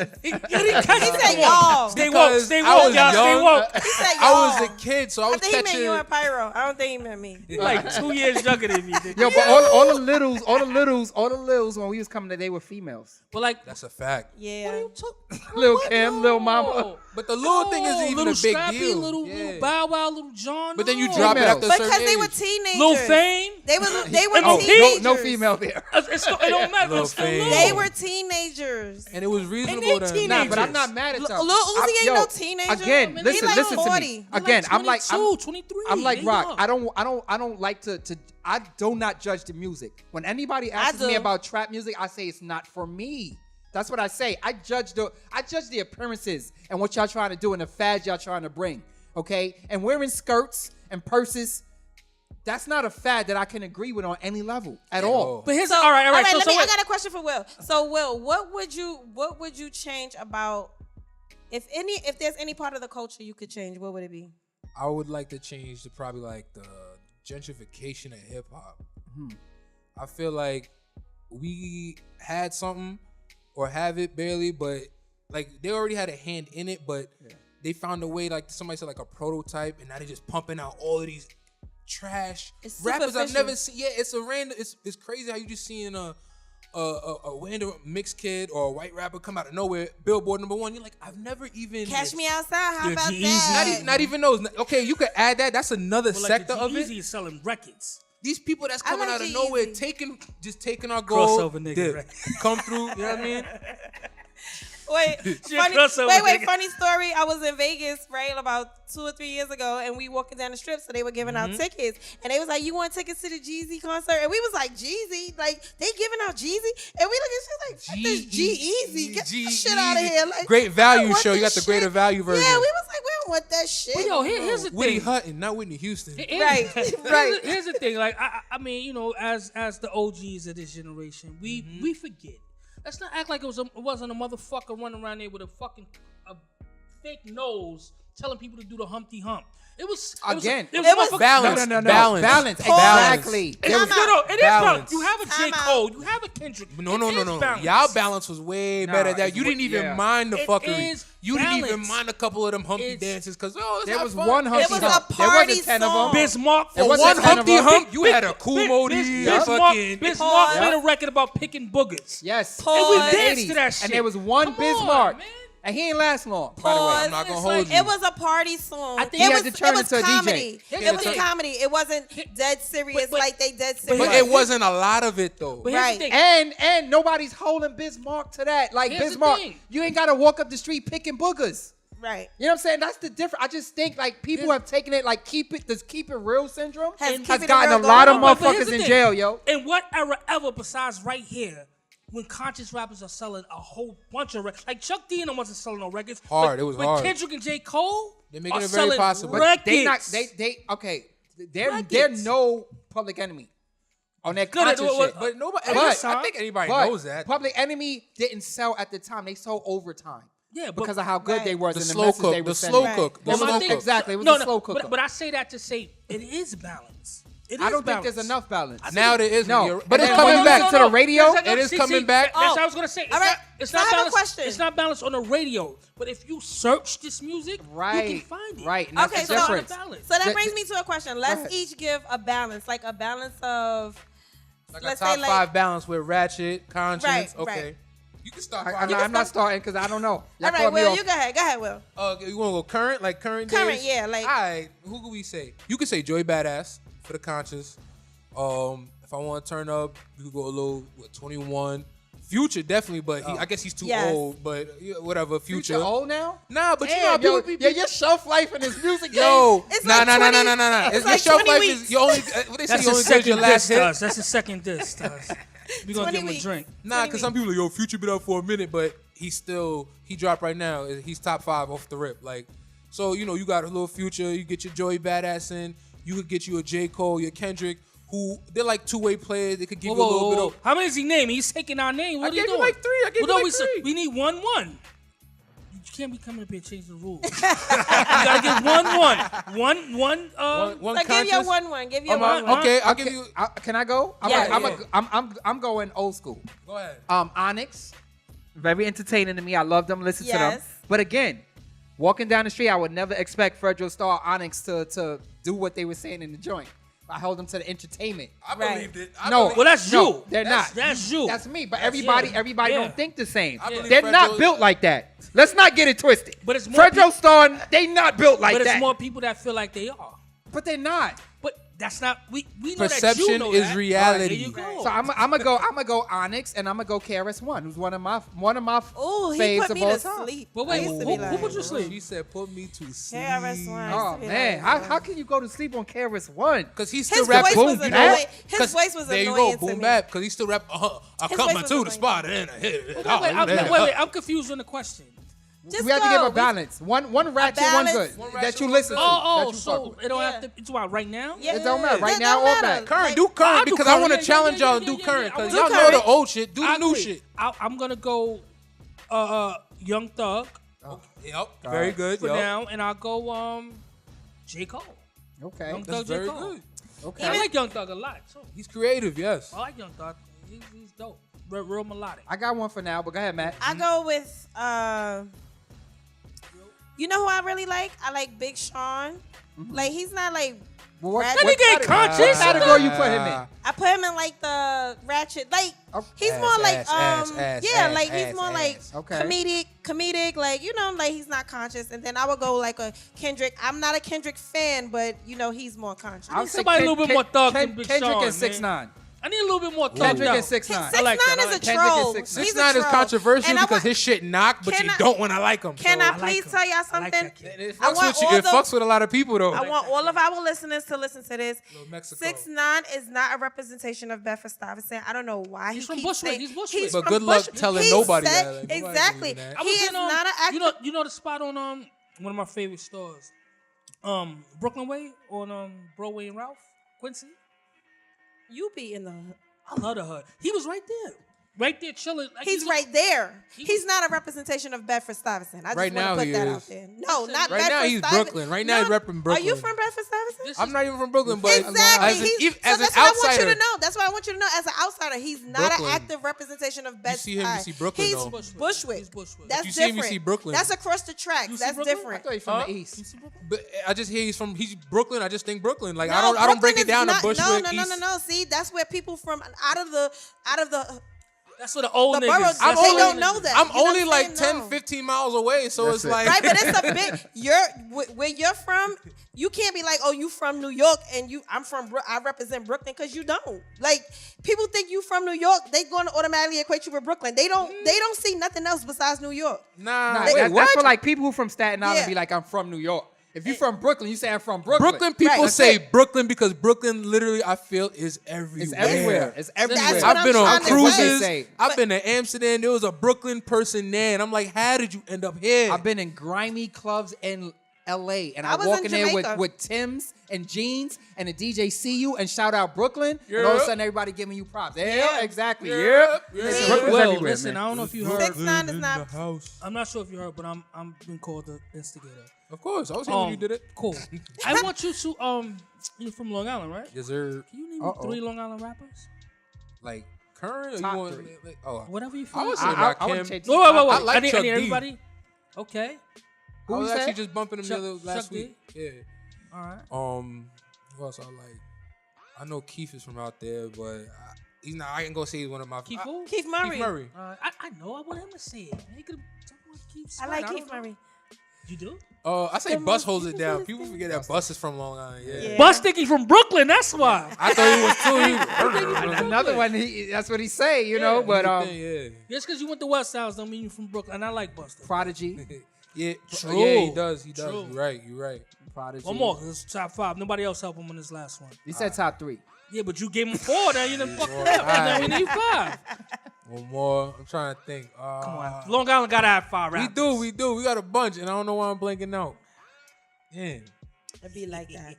C: Y'all didn't catch
D: He
C: that?
D: said y'all.
C: Stay woke,
F: Because
C: stay
F: I
C: woke,
F: was
C: y'all, stay
F: young.
C: woke.
D: He said y'all.
F: I was a kid, so I
D: I
F: was
D: think he meant
F: catching.
D: you and Pyro. I don't think he meant me.
C: He like 2 years younger than me. nigga.
E: Yo, but all the littles when we was coming, they were females.
C: But like,
F: That's a fact.
D: Yeah.
E: Lil Kim, Lil Mama.
F: But the little thing isn't even
C: little
F: a big
C: Scrappy,
F: deal.
C: Little
F: Yeah.
C: Bow Wow, Little John.
F: But then you
C: no.
F: drop it
E: Females.
F: after a certain
D: Because they
F: age.
D: were teenagers.
C: Lil Fame.
D: They were
C: Oh,
D: teenagers.
E: No female there.
C: It don't matter.
F: Lil
C: It's still
F: Fame.
C: Lil.
D: They were teenagers.
F: And it was reasonable
C: they
F: to
C: teenagers.
E: Nah, but I'm not mad at y'all.
D: Lil Uzi ain't
E: Yo,
D: no teenager.
E: Again,
D: He
E: listen
D: like
E: to
D: 40.
E: me. Again, I'm like
C: 23.
E: I'm like
C: They
E: Rock.
C: young.
E: I don't like to I do not judge the music. When anybody asks me
D: do.
E: about trap music, I say it's not for me. That's what I say. I judge the appearances and what y'all trying to do and the fads y'all trying to bring. Okay? And wearing skirts and purses, that's not a fad that I can agree with on any level at all.
C: But here's
D: So,
C: all right. So,
D: let me.
C: so
D: I
C: wait.
D: got a question for Will. So, Will, what would you change about if there's any part of the culture you could change? What would it be?
F: I would like to change to probably like the gentrification of hip hop. I feel like we had something or have it barely, but like they already had a hand in it, but they found a way, like somebody said, like a prototype, and now they're just pumping out all of these trash
D: It's
F: rappers I've
D: superficial.
F: never seen. Yeah, it's a random. It's crazy how you just seeing a random mixed kid or a white rapper come out of nowhere, Billboard #1. You're like, I've never even
D: Catch Me Outside. How
C: Yeah,
D: about
C: G-Eazy.
D: that?
F: Not even those. Okay, you could add that. That's another
C: But
F: sector
C: like
F: of it.
C: G-Eazy is selling records.
F: These people that's
D: I
F: coming
D: like
F: out of
D: G-Eazy.
F: nowhere, taking our gold,
C: Crossover nigga,
F: dip,
C: right?
F: come through. You know what I mean?
D: Wait,
C: She a
D: funny,
C: crossover
D: wait,
C: nigga.
D: funny story. I was in Vegas, right, about 2 or 3 years ago, and we walking down the strip, so they were giving out tickets, and they was like, "You want tickets to the Jeezy concert?" And we was like, "Jeezy, like they giving out Jeezy?" And we look at shit like, "Fuck this G-Eazy, get the shit out of here!" Like,
F: Great
D: I
F: value
D: want
F: show. You
D: this
F: got the greater
D: shit.
F: value version.
D: Yeah, we was like, we don't want that shit.
C: But yo, here's the
F: Whitney
C: thing.
F: Hutton, not Whitney Houston.
D: Right, right.
C: Here's the thing. Like, I mean, you know, as the OGs of this generation, we forget. Let's not act like it wasn't a motherfucker running around there with a fucking fake nose telling people to do the Humpty Hump. It was
E: Again.
C: it was
D: It was-
C: motherfucker-
F: Balance.
E: No.
F: Balance.
E: Balance.
F: Balance.
E: Exactly.
C: It's,
E: There was-
C: no, it is
F: balance.
C: balance. You have a J.
D: Time out.
C: Cole. You have a Kendrick.
F: No.
C: It is balance.
F: Y'all balance was way
E: Nah,
F: better. That
E: it's
F: you didn't even
E: yeah.
F: mind the
C: It
F: fuckery.
C: is
F: You didn't even
C: balance.
F: mind a couple of them Humpty
C: It's-
F: dances because
E: There was
F: fun.
E: one Humpty
D: It was
E: Hump.
D: a
E: There
D: party
E: wasn't 10 of
D: song.
E: them.
C: Bismarck
E: There
C: for
E: wasn't
F: one
E: 10 of
F: Humpty
E: them.
F: Hump. You had a cool mode.
C: Bismarck
D: Yeah.
C: made a record about picking boogers.
E: Yes.
D: Pause.
C: And we
D: In the
C: danced to that shit.
E: And there was one
C: Come on,
E: Bismarck.
C: man.
E: And he ain't last long, by the
D: Pause.
E: way.
F: I'm not gonna
C: It's
F: hold
C: like-
F: you.
D: It was a party song.
C: I think
D: it
C: he
D: was,
E: had to turn
D: it was
E: into a DJ.
D: comedy.
C: Here's
D: It
C: the
D: was
C: thing.
D: comedy. It wasn't dead serious
C: but-
D: like they dead
C: but
D: serious.
F: But it wasn't a lot of it though.
C: But here's
D: Right.
C: the thing.
E: And nobody's holding Bismarck to that. Like
C: Here's the
E: Bismarck,
C: thing.
E: you ain't gotta walk up the street picking boogers.
D: Right.
E: You know what I'm saying? That's the difference. I just think like people have taken it like keep it real syndrome
D: Has
E: has
D: Keep It
E: gotten
D: Real
E: a lot
D: going
E: of
D: on?
C: But here's
E: motherfuckers
C: the
E: in
C: thing.
E: jail, yo.
C: In what era ever besides right here, when conscious rappers are selling a whole bunch of records, like Chuck D and them wasn't selling no records.
F: Hard,
C: but,
F: it was
C: but
F: hard.
C: Kendrick and J. Cole,
F: They're making
C: are
F: it very
C: selling
F: possible. But
C: Records.
E: They not they okay. They're
C: Records.
E: no Public Enemy on that
C: No, they-
E: conscious
C: well,
E: shit.
F: But nobody.
E: But-
F: I think anybody
E: But
F: knows that.
E: Public Enemy didn't sell at the time. They sold overtime.
C: Yeah, but
E: Because of how good
D: Right.
E: they was
F: The
E: and the
F: slow
E: message
F: cook.
E: they
F: The
E: were
F: slow
E: sending.
F: cook. The
E: Well, my
F: slow
E: thing-
F: cook.
E: exactly. It was
C: no,
E: a slow cooker.
C: But I say that to say it is balance. It
E: I
C: is
E: don't think
C: balance.
E: there's enough balance.
F: Now there is.
E: No,
F: but it's
E: and then
F: coming
E: when you
F: back
E: listen to the radio,
F: It is coming back.
C: That's
D: Oh.
C: what I was gonna say. It's
D: All right.
C: not, it's
D: So
C: not
D: I have a
C: balanced.
D: question.
C: It's not balanced on the radio. But if you search this music, you
E: Right,
C: can find it.
E: right, and that's
D: Okay,
E: the
D: so,
E: difference.
C: Balance.
D: so that
E: The-
D: brings me to a question.
E: Go
D: Let's
E: ahead.
D: each give a balance, like a balance of,
F: Like a
D: let's
F: top
D: say, like,
F: 5 balance with Ratchet, Conscience.
D: Right,
F: Okay.
D: right.
F: You can start.
E: I'm not starting because I don't know. Y'all
D: all right,
E: caught me
D: Will,
E: off.
D: you go ahead. Go ahead, Will.
F: You want to go current? Like current
D: Current,
F: days?
D: yeah, like-
F: All right. Who could we say? You could say Joey Badass for the Conscious. If I want to turn up, you could go a little, 21. Future, definitely, but I guess he's too
D: Yes.
F: old. But yeah, whatever, Future.
E: Future old now?
F: Nah, but you know,
E: Damn, yo,
F: people be...
E: yeah, your shelf life in this music game.
F: Yo,
D: It's
F: nah,
D: like
F: nah,
D: 20
F: nah, nah, nah, nah.
D: it's
F: Your
D: like
F: shelf
D: 20
F: life
D: weeks.
F: is you only. What they say,
C: That's
F: you
C: a
F: only good
C: second
F: your
C: diss
F: last
C: to
F: hit.
C: us. That's a second diss to us. We gonna
D: 20
C: give him a
D: weeks.
C: drink.
F: Nah, because some people are like, yo, Future been out for a minute, but he dropped right now. He's top 5 off the rip. Like, so, you got a little Future. You get your Joey Badass in. You could get you a J. Cole, your Kendrick, who they're like two-way players. They could give you a little bit of.
C: How many is he naming? He's taking our name. What
F: I
C: are you
F: gave you
C: doing?
F: like 3. I gave you
C: Well, no,
F: like
C: we said
F: 3.
C: we need 1-1. You can't be coming up here and change the rules. You gotta get 1-1. One.
F: One
D: So give your
F: conscious.
D: 1-1. Give your 1-1.
F: Okay, I'll give you.
E: Can I go?
D: Yeah.
E: I'm going old school.
F: Go ahead.
E: Onyx, very entertaining to me. I love them. Listen to them.
D: Yes.
E: But again, walking down the street, I would never expect Fredro Starr, Onyx to do what they were saying in the joint. I held them to the entertainment.
F: I
D: Right.
F: believed it.
E: No,
C: Well, that's
E: no,
C: you.
E: they're not.
C: That's you.
E: That's me. But
C: That's
E: everybody
C: you.
E: everybody
C: Yeah.
E: don't think the same.
F: I believe
E: They're
F: Fredro-
E: not built like that. Let's not get it twisted.
C: But it's more
E: Fredro Starr, they not built like
C: but it's
E: that.
C: more people that feel like they are.
E: But they're not.
C: But that's not. We know that you
F: Perception
C: know
F: is
C: that.
F: reality.
C: There you go.
E: So I'm gonna go Onyx and I'm gonna go KRS-One, who's one of my
D: Ooh, he
E: faves
D: put
E: of
D: me
E: all
D: to
E: time.
D: sleep.
C: But wait,
D: I used to
C: who
D: be like,
C: put you to sleep?
F: She said, "Put me to sleep."
D: KRS-One.
E: Oh man, how can you go to sleep on KRS-One?
F: Because he still
D: His
F: rap.
D: voice was
F: You know
D: annoying.
F: what?
D: His
F: 'Cause
D: voice was
F: there you
D: annoying
F: go,
D: to
F: boom
D: me.
F: bap. Because he still rap. I
D: His
F: come
D: voice was
F: to the
D: annoying.
F: spot and I hit it.
C: Wait, I'm confused on the question.
D: Just
E: We have to
D: go.
E: give a balance. One ratchet, one
D: balance.
E: good.
F: One
E: that
F: ratchet,
E: you
F: one
E: listen
F: good.
E: to.
C: Oh,
E: that you fuck
C: so
E: with.
C: it don't
D: Yeah.
C: have to. It's about right now.
D: Yeah.
E: It don't matter. Right
D: That
E: now
D: don't
E: or
D: matter.
E: back.
F: Current,
D: Like,
F: do
C: I'll
F: current
C: do
F: because I
C: current.
F: want to
C: Yeah,
F: challenge
C: yeah,
F: y'all
C: yeah,
F: and do
C: yeah,
F: current
C: yeah.
F: because
C: Do
F: y'all know
D: current.
F: the old shit. Do the
C: I
F: new
C: agree.
F: shit.
C: I'm gonna go, Young Thug
F: Yep, very good.
C: for
F: Yup.
C: now, and I'll go J Cole.
E: Okay.
C: Young
F: That's
C: Thug, J
F: very
C: Cole.
F: good.
E: Okay.
C: I like Young Thug a lot too.
F: He's creative, yes.
C: I like Young Thug. He's dope. Real melodic.
E: I got one for now, but go ahead, Matt.
D: I go with You know who I really like? I like Big Sean. Like he's not like.
E: Well, what
C: That nigga ain't conscious.
E: What category you put him in?
D: I put him in like the ratchet, like he's more like he's more like comedic, like like he's not conscious. And then I would go like a Kendrick. I'm not a Kendrick fan, but he's more conscious.
C: I need somebody a little bit more thug than Big Sean,
E: Kendrick and
C: man.
E: 6ix9ine.
C: I need a little bit more thug.
E: Kendrick and 6ix9ine.
D: 6ix9ine
C: I like that.
D: is a troll.
F: 6ix9ine is controversial because his shit knock, but you don't want to like him.
D: Can I please
C: him.
D: tell y'all
C: I like
D: something?
C: that kid.
F: It fucks with a lot of people though.
D: I want all of our listeners to listen to this.
F: Mexico.
D: 6ix9ine is not a representation of Bedford-Stuyvesant. I don't know why
C: He's
D: he
C: from
D: keeps
C: Bushwick.
D: saying
C: He's Bushwick.
F: But
D: from
F: good luck
D: Bushwick.
F: telling
D: He
F: nobody
D: said-
F: that. Like, nobody
D: exactly.
F: believe that.
C: I
D: He
C: was
D: is
C: in,
D: not an actor.
C: you know the spot on one of my favorite stores, Brooklyn Way on Broadway and Ralph Quincy.
D: You be in the.
C: I love the hood. He was right there chilling. Like
D: He's right there. He's not a representation of Bedford-Stuyvesant. I just
F: Right
D: want
F: now
D: to put
F: he
D: that
F: is.
D: out there. No, not
F: Right now he's
D: Bedford-Stuyvesant.
F: Brooklyn. Right now he's repping Brooklyn.
D: Are you from Bedford-Stuyvesant?
F: I'm not even from Brooklyn, but
D: Exactly.
F: as an
D: that's what I want you
F: outsider,
D: to know. That's what I want you to know. As an outsider, he's not
F: Brooklyn.
D: an active representation of Bedford.
F: see him, you see Brooklyn,
D: He's
F: though.
D: Bushwick.
C: He's Bushwick.
D: That's
F: you see him,
D: different.
F: you see Brooklyn.
D: That's across the tracks.
C: You see
D: That's
C: Brooklyn?
D: different.
E: I thought he's from the East.
F: but I just hear he's Brooklyn. I just think Brooklyn. Like
D: No,
F: I don't break
D: Brooklyn
F: it down
D: is
F: to Bushwick.
D: No. See, that's where people from out of the
C: That's what the old
D: The
C: niggas.
D: boroughs,
C: that's
D: they
C: the
D: don't
C: old
D: know
C: niggas.
D: that.
F: I'm
D: You know what
F: only
D: I'm
F: like
D: saying?
F: 10,
D: No.
F: 15 miles away, so
G: That's
F: it's
G: it.
F: like
D: Right, but it's a big. Where you're from, you can't be like, oh, you from New York, and I represent Brooklyn, because you don't. Like, people think you from New York, they going to automatically equate you with Brooklyn. They don't see nothing else besides New York.
F: nah.
E: Wait,
F: That's
E: that's for like people who from Staten Island
D: Yeah.
E: be like, I'm from New York. If you from Brooklyn, you say I'm from Brooklyn.
F: Brooklyn people
E: Right,
F: say
E: that's it.
F: Brooklyn because Brooklyn literally I feel is everywhere.
E: It's everywhere. It's everywhere.
D: That's what
F: I've been
D: I'm
F: on
D: trying to say.
F: cruises. I've been to Amsterdam. There was a Brooklyn person there, and I'm like, how did you end up here?
E: I've been in grimy clubs in LA, and
D: I
E: I
D: was
E: walk
D: in
E: in there
D: Jamaica.
E: with Timbs and jeans, and the DJ see you and shout out Brooklyn, and all of a
F: Yeah.
E: sudden everybody giving you props. Yeah,
D: Yeah.
E: exactly.
F: Yeah.
E: Yeah.
F: Yeah.
E: Listen, Brooklyn's
C: Well,
E: everywhere,
C: listen,
E: man.
C: I don't know if you heard.
D: 6ix9ine is not.
C: I'm not sure if you heard, but I'm been called the instigator.
F: Of course, I was here when you did it.
C: Cool. I want you to you're from Long Island, right?
F: Yes, sir.
C: Can you name me 3 Long Island rappers?
F: Like current, or
E: Top
F: you want?
E: three.
F: Like, oh,
C: Whatever you feel.
F: I was say
E: I
F: about
E: wanna
F: Kim.
E: change-
C: Wait.
F: I like
C: I
F: Chuck
C: need
F: D.
C: everybody. Okay.
F: I was
E: you
F: actually
E: said?
F: just bumping him the
C: Chuck-
F: other last
C: Chuck D?
F: week. Yeah.
C: All right.
F: Who else I like? I know Keith is from out there, but he's not. I can go say he's one of my.
C: Keith who?
D: Keith Murray.
F: Keith Murray.
C: I know. I want him to say it. Man, he could talk about Keith.
D: I like
C: Sweat.
D: Keith
C: don't know.
D: Murray.
C: You do?
F: I say
D: The
F: Bus
D: most
F: holds it down.
D: beautiful
F: People forget that Bus is from Long Island. Yeah.
D: Yeah.
C: Bus think he's from Brooklyn. That's why.
F: I thought he was too.
E: Another one, that's what he say, you know, but
F: yeah.
C: Just because you went to West House don't mean you're from Brooklyn. And I like Buster.
E: Prodigy.
F: Yeah,
C: True.
F: yeah, he does. He does.
C: True.
F: You're right.
E: Prodigy.
C: One more. This is top 5. Nobody else helped him on this last one.
E: He said top 3.
C: Yeah, but you gave him 4. Now you done fucked it up.
F: Alright.
C: Now we need 5.
F: One more. I'm trying to think.
C: Come on. Long Island got to have 5
F: We
C: rappers.
F: do. We got a bunch, and I don't know why I'm blanking out. Damn.
D: It'd be like that.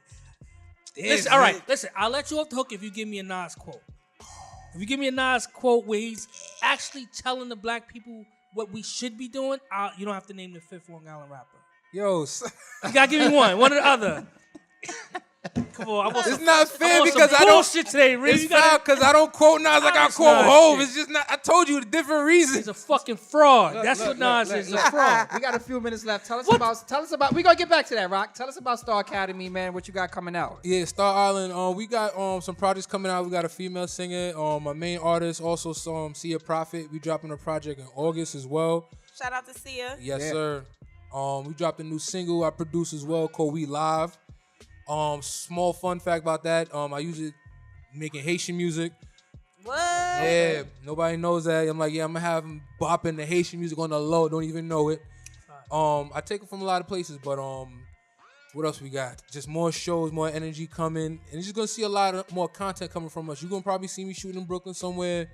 C: Listen, all right. Listen, I'll let you off the hook if you give me a Nas quote. If you give me a Nas quote where he's actually telling the black people what we should be doing, you don't have to name the 5th Long Island rapper.
F: Yo,
C: You gotta give me one or the other. Come on, I want
F: it's
C: some,
F: not
C: I
F: fair
C: want
F: because
C: some
F: I don't.
C: bullshit today, Reed.
F: It's
C: You
F: foul
C: gotta,
F: because I don't quote Nas like I
C: It's
F: quote
C: not
F: Hove.
C: shit.
F: It's just not. I told you the different reasons.
C: he's a fucking fraud. That's what Nas is. A fraud.
E: We got a few minutes left. Tell us about. We gonna get back to that, Rock. Tell us about Star Academy, man. What you got coming out?
F: Yeah, Star Island. We got some projects coming out. We got a female singer. My main artist also Sia Prophet. We dropping a project in August as well.
D: Shout out to Sia.
F: Yes,
E: Yeah.
F: sir. We dropped a new single I produced as well called We Live. Small fun fact about that. I use it making Haitian music.
D: What?
F: Yeah, nobody knows that. I'm like, I'm gonna have them bopping the Haitian music on the low. Don't even know it. I take it from a lot of places, but what else we got? Just more shows, more energy coming, and you're just gonna see a lot of more content coming from us. You're gonna probably see me shooting in Brooklyn somewhere,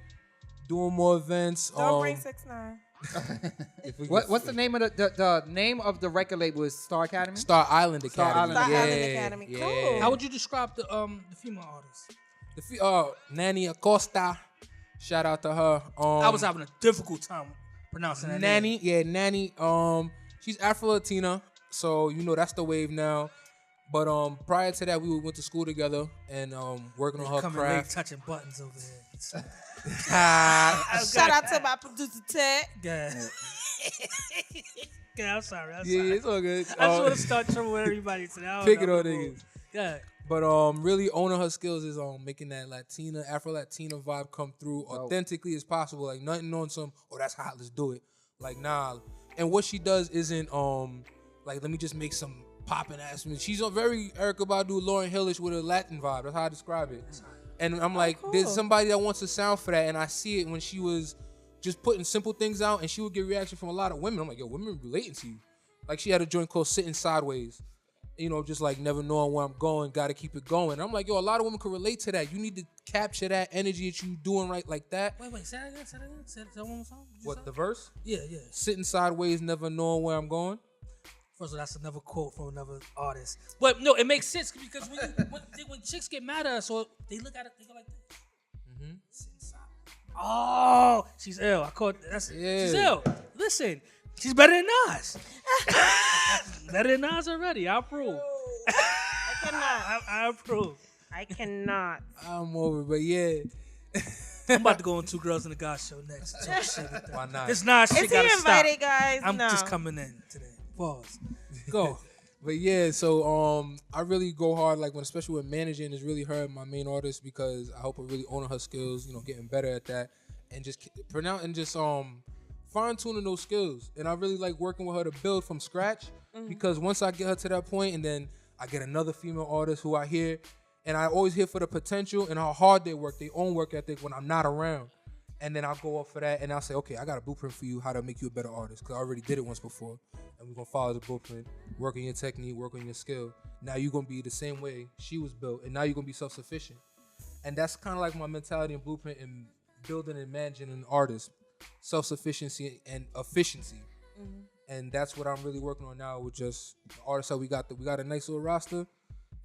F: doing more events.
D: Don't bring 6ix9ine.
E: What's the name of the name of the record label? Is Star Academy?
F: Star Island Academy?
E: Star Island
D: Star
F: yeah,
D: Island Academy.
F: yeah.
D: Cool.
C: How would you describe the female artist?
F: Nanny Acosta. Shout out to her.
C: I was having a difficult time pronouncing that
F: Nanny,
C: name.
F: yeah, Nanny. She's Afro-Latina, so that's the wave now. But prior to that, we went to school together and working on her
C: Coming late,
F: craft.
C: touching buttons over there.
D: Shout out to my producer Ted.
C: Yeah. Yeah, I'm sorry.
F: Yeah, it's all good.
C: I just want to start trouble with everybody today.
F: Picking on niggas.
C: Yeah.
F: But really owning her skills is making that Afro Latina vibe come through authentically as possible. Like nothing on some, that's hot, let's do it. Like nah. And what she does isn't like let me just make some popping ass music. She's very Erykah Badu, Lauryn Hillish with a Latin vibe. That's how I describe it. And I'm like, there's somebody that wants a sound for that, and I see it when she was just putting simple things out, and she would get reaction from a lot of women. I'm like, yo, women relating to you. Like she had a joint called Sitting Sideways. You know, just like never knowing where I'm going, gotta keep it going. I'm like, yo, a lot of women can relate to that. You need to capture that energy that you doing right like that.
C: Wait, say that again. Say that one more time.
F: What, the verse?
C: Yeah.
F: Sitting sideways, never knowing where I'm going.
C: First of all, that's another quote from another artist. But no, it makes sense because when chicks get mad at us, or they look at it, they go like this. Mm-hmm. Sitting sideways. Oh, she's ill. I caught that's she's ill. Listen. She's better than Nas. Better than Nas already. I approve.
D: I cannot.
C: I approve.
D: I cannot.
F: I'm over, but yeah.
C: I'm about to go on Two Girls in the God show next. Talk shit with them.
F: Why not?
C: This Nas shit
D: Is he
C: gotta
D: invited,
C: stop.
D: guys?
C: I'm
D: No.
C: just coming in today. Pause. Go.
F: But yeah, so I really go hard, like especially with managing, is really her, my main artist, because I hope her really owning her skills, getting better at that, and just fine tuning those skills. And I really like working with her to build from scratch, because once I get her to that point, and then I get another female artist who I hear, and I always hear for the potential and how hard they work, their own work ethic when I'm not around. And then I'll go off for that, and I'll say, okay, I got a blueprint for you how to make you a better artist, because I already did it once before. And we're going to follow the blueprint, work on your technique, work on your skill. Now you're going to be the same way she was built, and now you're going to be self-sufficient. And that's kind of like my mentality and blueprint in building and managing an artist. Self-sufficiency and efficiency. And that's what I'm really working on now with just the artists that we got. We got a nice little roster,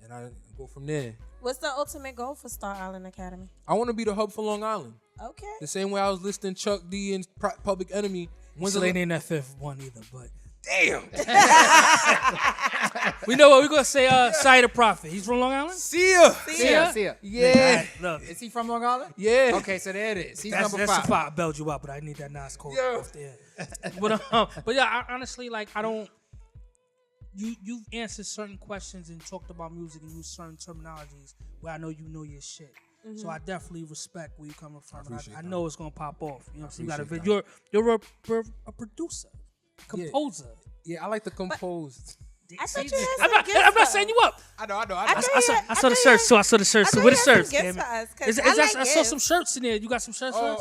F: and I go from there.
D: What's the ultimate goal for Star Island Academy?
F: I want to be the hub for Long Island.
D: Okay.
F: The same way I was listing Chuck D and Public Enemy.
C: So they ain't that fifth one either, but damn. We know what we're gonna say. Side of Prophet. He's from Long Island.
F: See ya.
E: See ya.
F: Yeah.
C: Look,
E: Is he from Long Island?
F: Yeah.
E: Okay, so there it is. He's
C: that's
E: number
C: the
E: 5.
C: spot. I bailed you out, but I need that Nas quote
F: Yeah.
C: off there. But yeah, I honestly I don't. You've answered certain questions and talked about music and used certain terminologies where I know you know your shit. So I definitely respect where you're coming from. I know it's gonna pop off. You know what I'm saying? You're a producer, composer.
F: Yeah, I like to compose.
D: I thought you had
C: I'm not saying you up.
F: I know.
C: I saw the shirts too. I saw the shirts too. Where the shirts? Damn it. I saw some shirts in there. You got some shirts for us?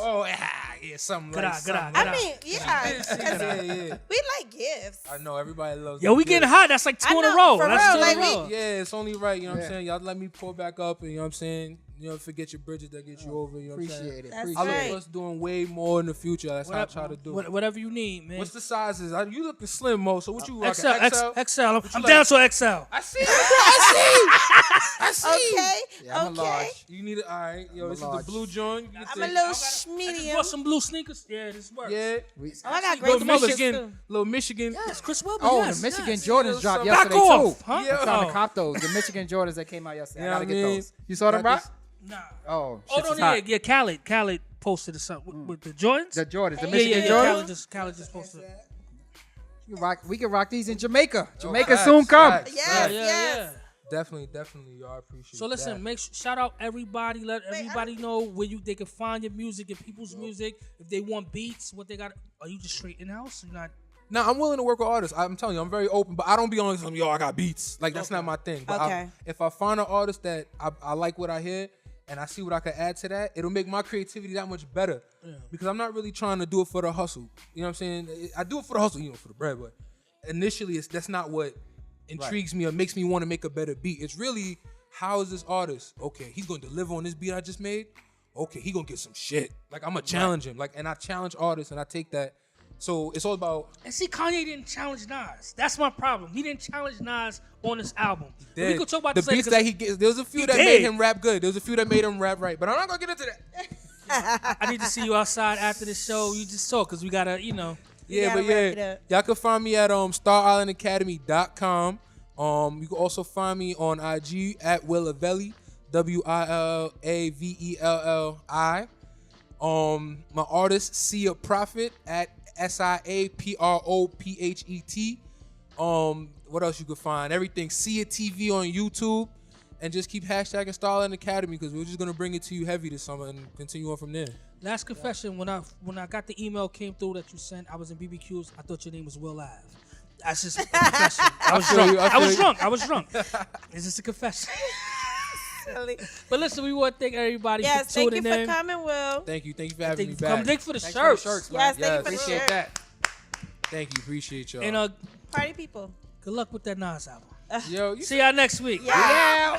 F: Yeah, something
C: Good
F: like
C: eye,
F: something.
D: I mean, yeah. 'cause
F: Yeah.
D: we like gifts.
F: I know, everybody loves
C: Yo, we
F: the
C: getting
F: gift.
C: hot. That's like two
D: I
C: in a
D: know,
C: row.
D: for
C: That's
D: real,
C: two in a
D: like,
C: row.
F: Yeah, it's only right, you know what I'm saying? Y'all let me pour back up, and you know what I'm saying? Forget your bridges that get you over, you know what I'm saying?
E: Appreciate it.
D: That's
F: I look
D: right.
F: for us doing way more in the future. That's how I try to do it.
C: Whatever you need, man.
F: What's the sizes? You looking slim, Mo, so what you rocking?
C: XL. I'm
F: like?
C: down to XL.
F: I see, I see.
D: Okay.
E: Yeah, I'm a
D: okay.
E: large.
F: You need it, all right. Yo, this is
E: large.
F: the blue joint. You
D: I'm
F: take-
D: a little
C: I just
D: medium.
C: bought some blue sneakers. Yeah, this works.
F: Yeah.
E: We-
D: Oh, I got
F: Little
D: great sneakers too.
F: Michigan.
C: It's Chris Webber.
E: Oh,
C: yes,
E: the Michigan
C: yes.
E: Jordans dropped
F: Back
E: yesterday
C: off,
E: too.
C: huh?
F: Yeah.
E: I'm trying to
C: Oh.
E: cop those. The Michigan Jordans that came out yesterday.
F: Yeah,
E: I gotta
F: I
E: get
F: mean,
E: those. You saw them,
F: got
E: Rock?
F: this-
C: Nah.
E: Oh,
C: Oh,
E: shit's
C: no,
E: hot.
C: yeah. Khaled posted it with the Jordans.
E: The Jordans, the
C: yeah,
E: Michigan
C: yeah.
E: Jordans.
C: Khaled just posted it.
E: We can rock these in Jamaica. Jamaica
F: facts,
E: soon come.
F: facts.
D: Yes,
C: Yeah,
D: yes.
C: yeah.
F: Definitely, y'all. I appreciate
C: So listen,
F: that.
C: shout out everybody. Let
D: Wait,
C: everybody know where they can find your music and people's music. If they want beats, what they got. Are you just straight in house? You're not.
F: Now, I'm willing to work with artists. I'm telling you, I'm very open, but I don't be on some, yo, I got beats. Like, that's not my thing. But
D: Okay.
F: if I find an artist that I like what I hear and I see what I can add to that, it'll make my creativity that much better. Yeah. Because I'm not really trying to do it for the hustle. You know what I'm saying? I do it for the hustle, for the bread, but initially, that's not what intrigues me or makes me want to make a better beat. It's really, how is this artist? Okay, he's going to deliver on this beat I just made. Okay, he going to get some shit. Like, I'm going to challenge him. Like, and I challenge artists, and I take that. So it's all about.
C: And see, Kanye didn't challenge Nas. That's my problem. He didn't challenge Nas on this album. We could talk about
F: the
C: this later,
F: beats that he gets. There was a few that
C: did.
F: made him rap good. There was a few that made him rap right. But I'm not gonna get into that.
C: I need to see you outside after the show. You just talk because we gotta,
F: Yeah,
D: gotta
F: but
D: wrap it
F: yeah,
D: up.
F: y'all can find me at starislandacademy.com. You can also find me on IG at Willavelli, WILLAVELLI. My artist Sia Prophet at SIAPROPHET. What else you could find? Everything. See It TV on YouTube. And just keep hashtagging Starland Academy because we're just gonna bring it to you heavy this summer and continue on from there.
C: Last confession: when I got the email came through that you sent, I was in BBQs. I thought your name was Will Live. That's just a confession. I was drunk. It's just a confession.
D: Silly.
C: But listen, we want to thank everybody
D: Yes,
C: for
D: thank
C: tuning
D: you for
C: in.
D: coming, Will.
F: Thank you for having me
C: Thank
F: back.
C: you for the
E: Thanks
C: shirts.
E: for the shirts, man.
D: Yes, thank you for the
E: Appreciate
D: shirt.
E: that.
F: Thank you, appreciate y'all.
C: And
D: Party people.
C: good luck with that Nas album.
F: Yo, you
C: See y'all next week.
D: Yeah.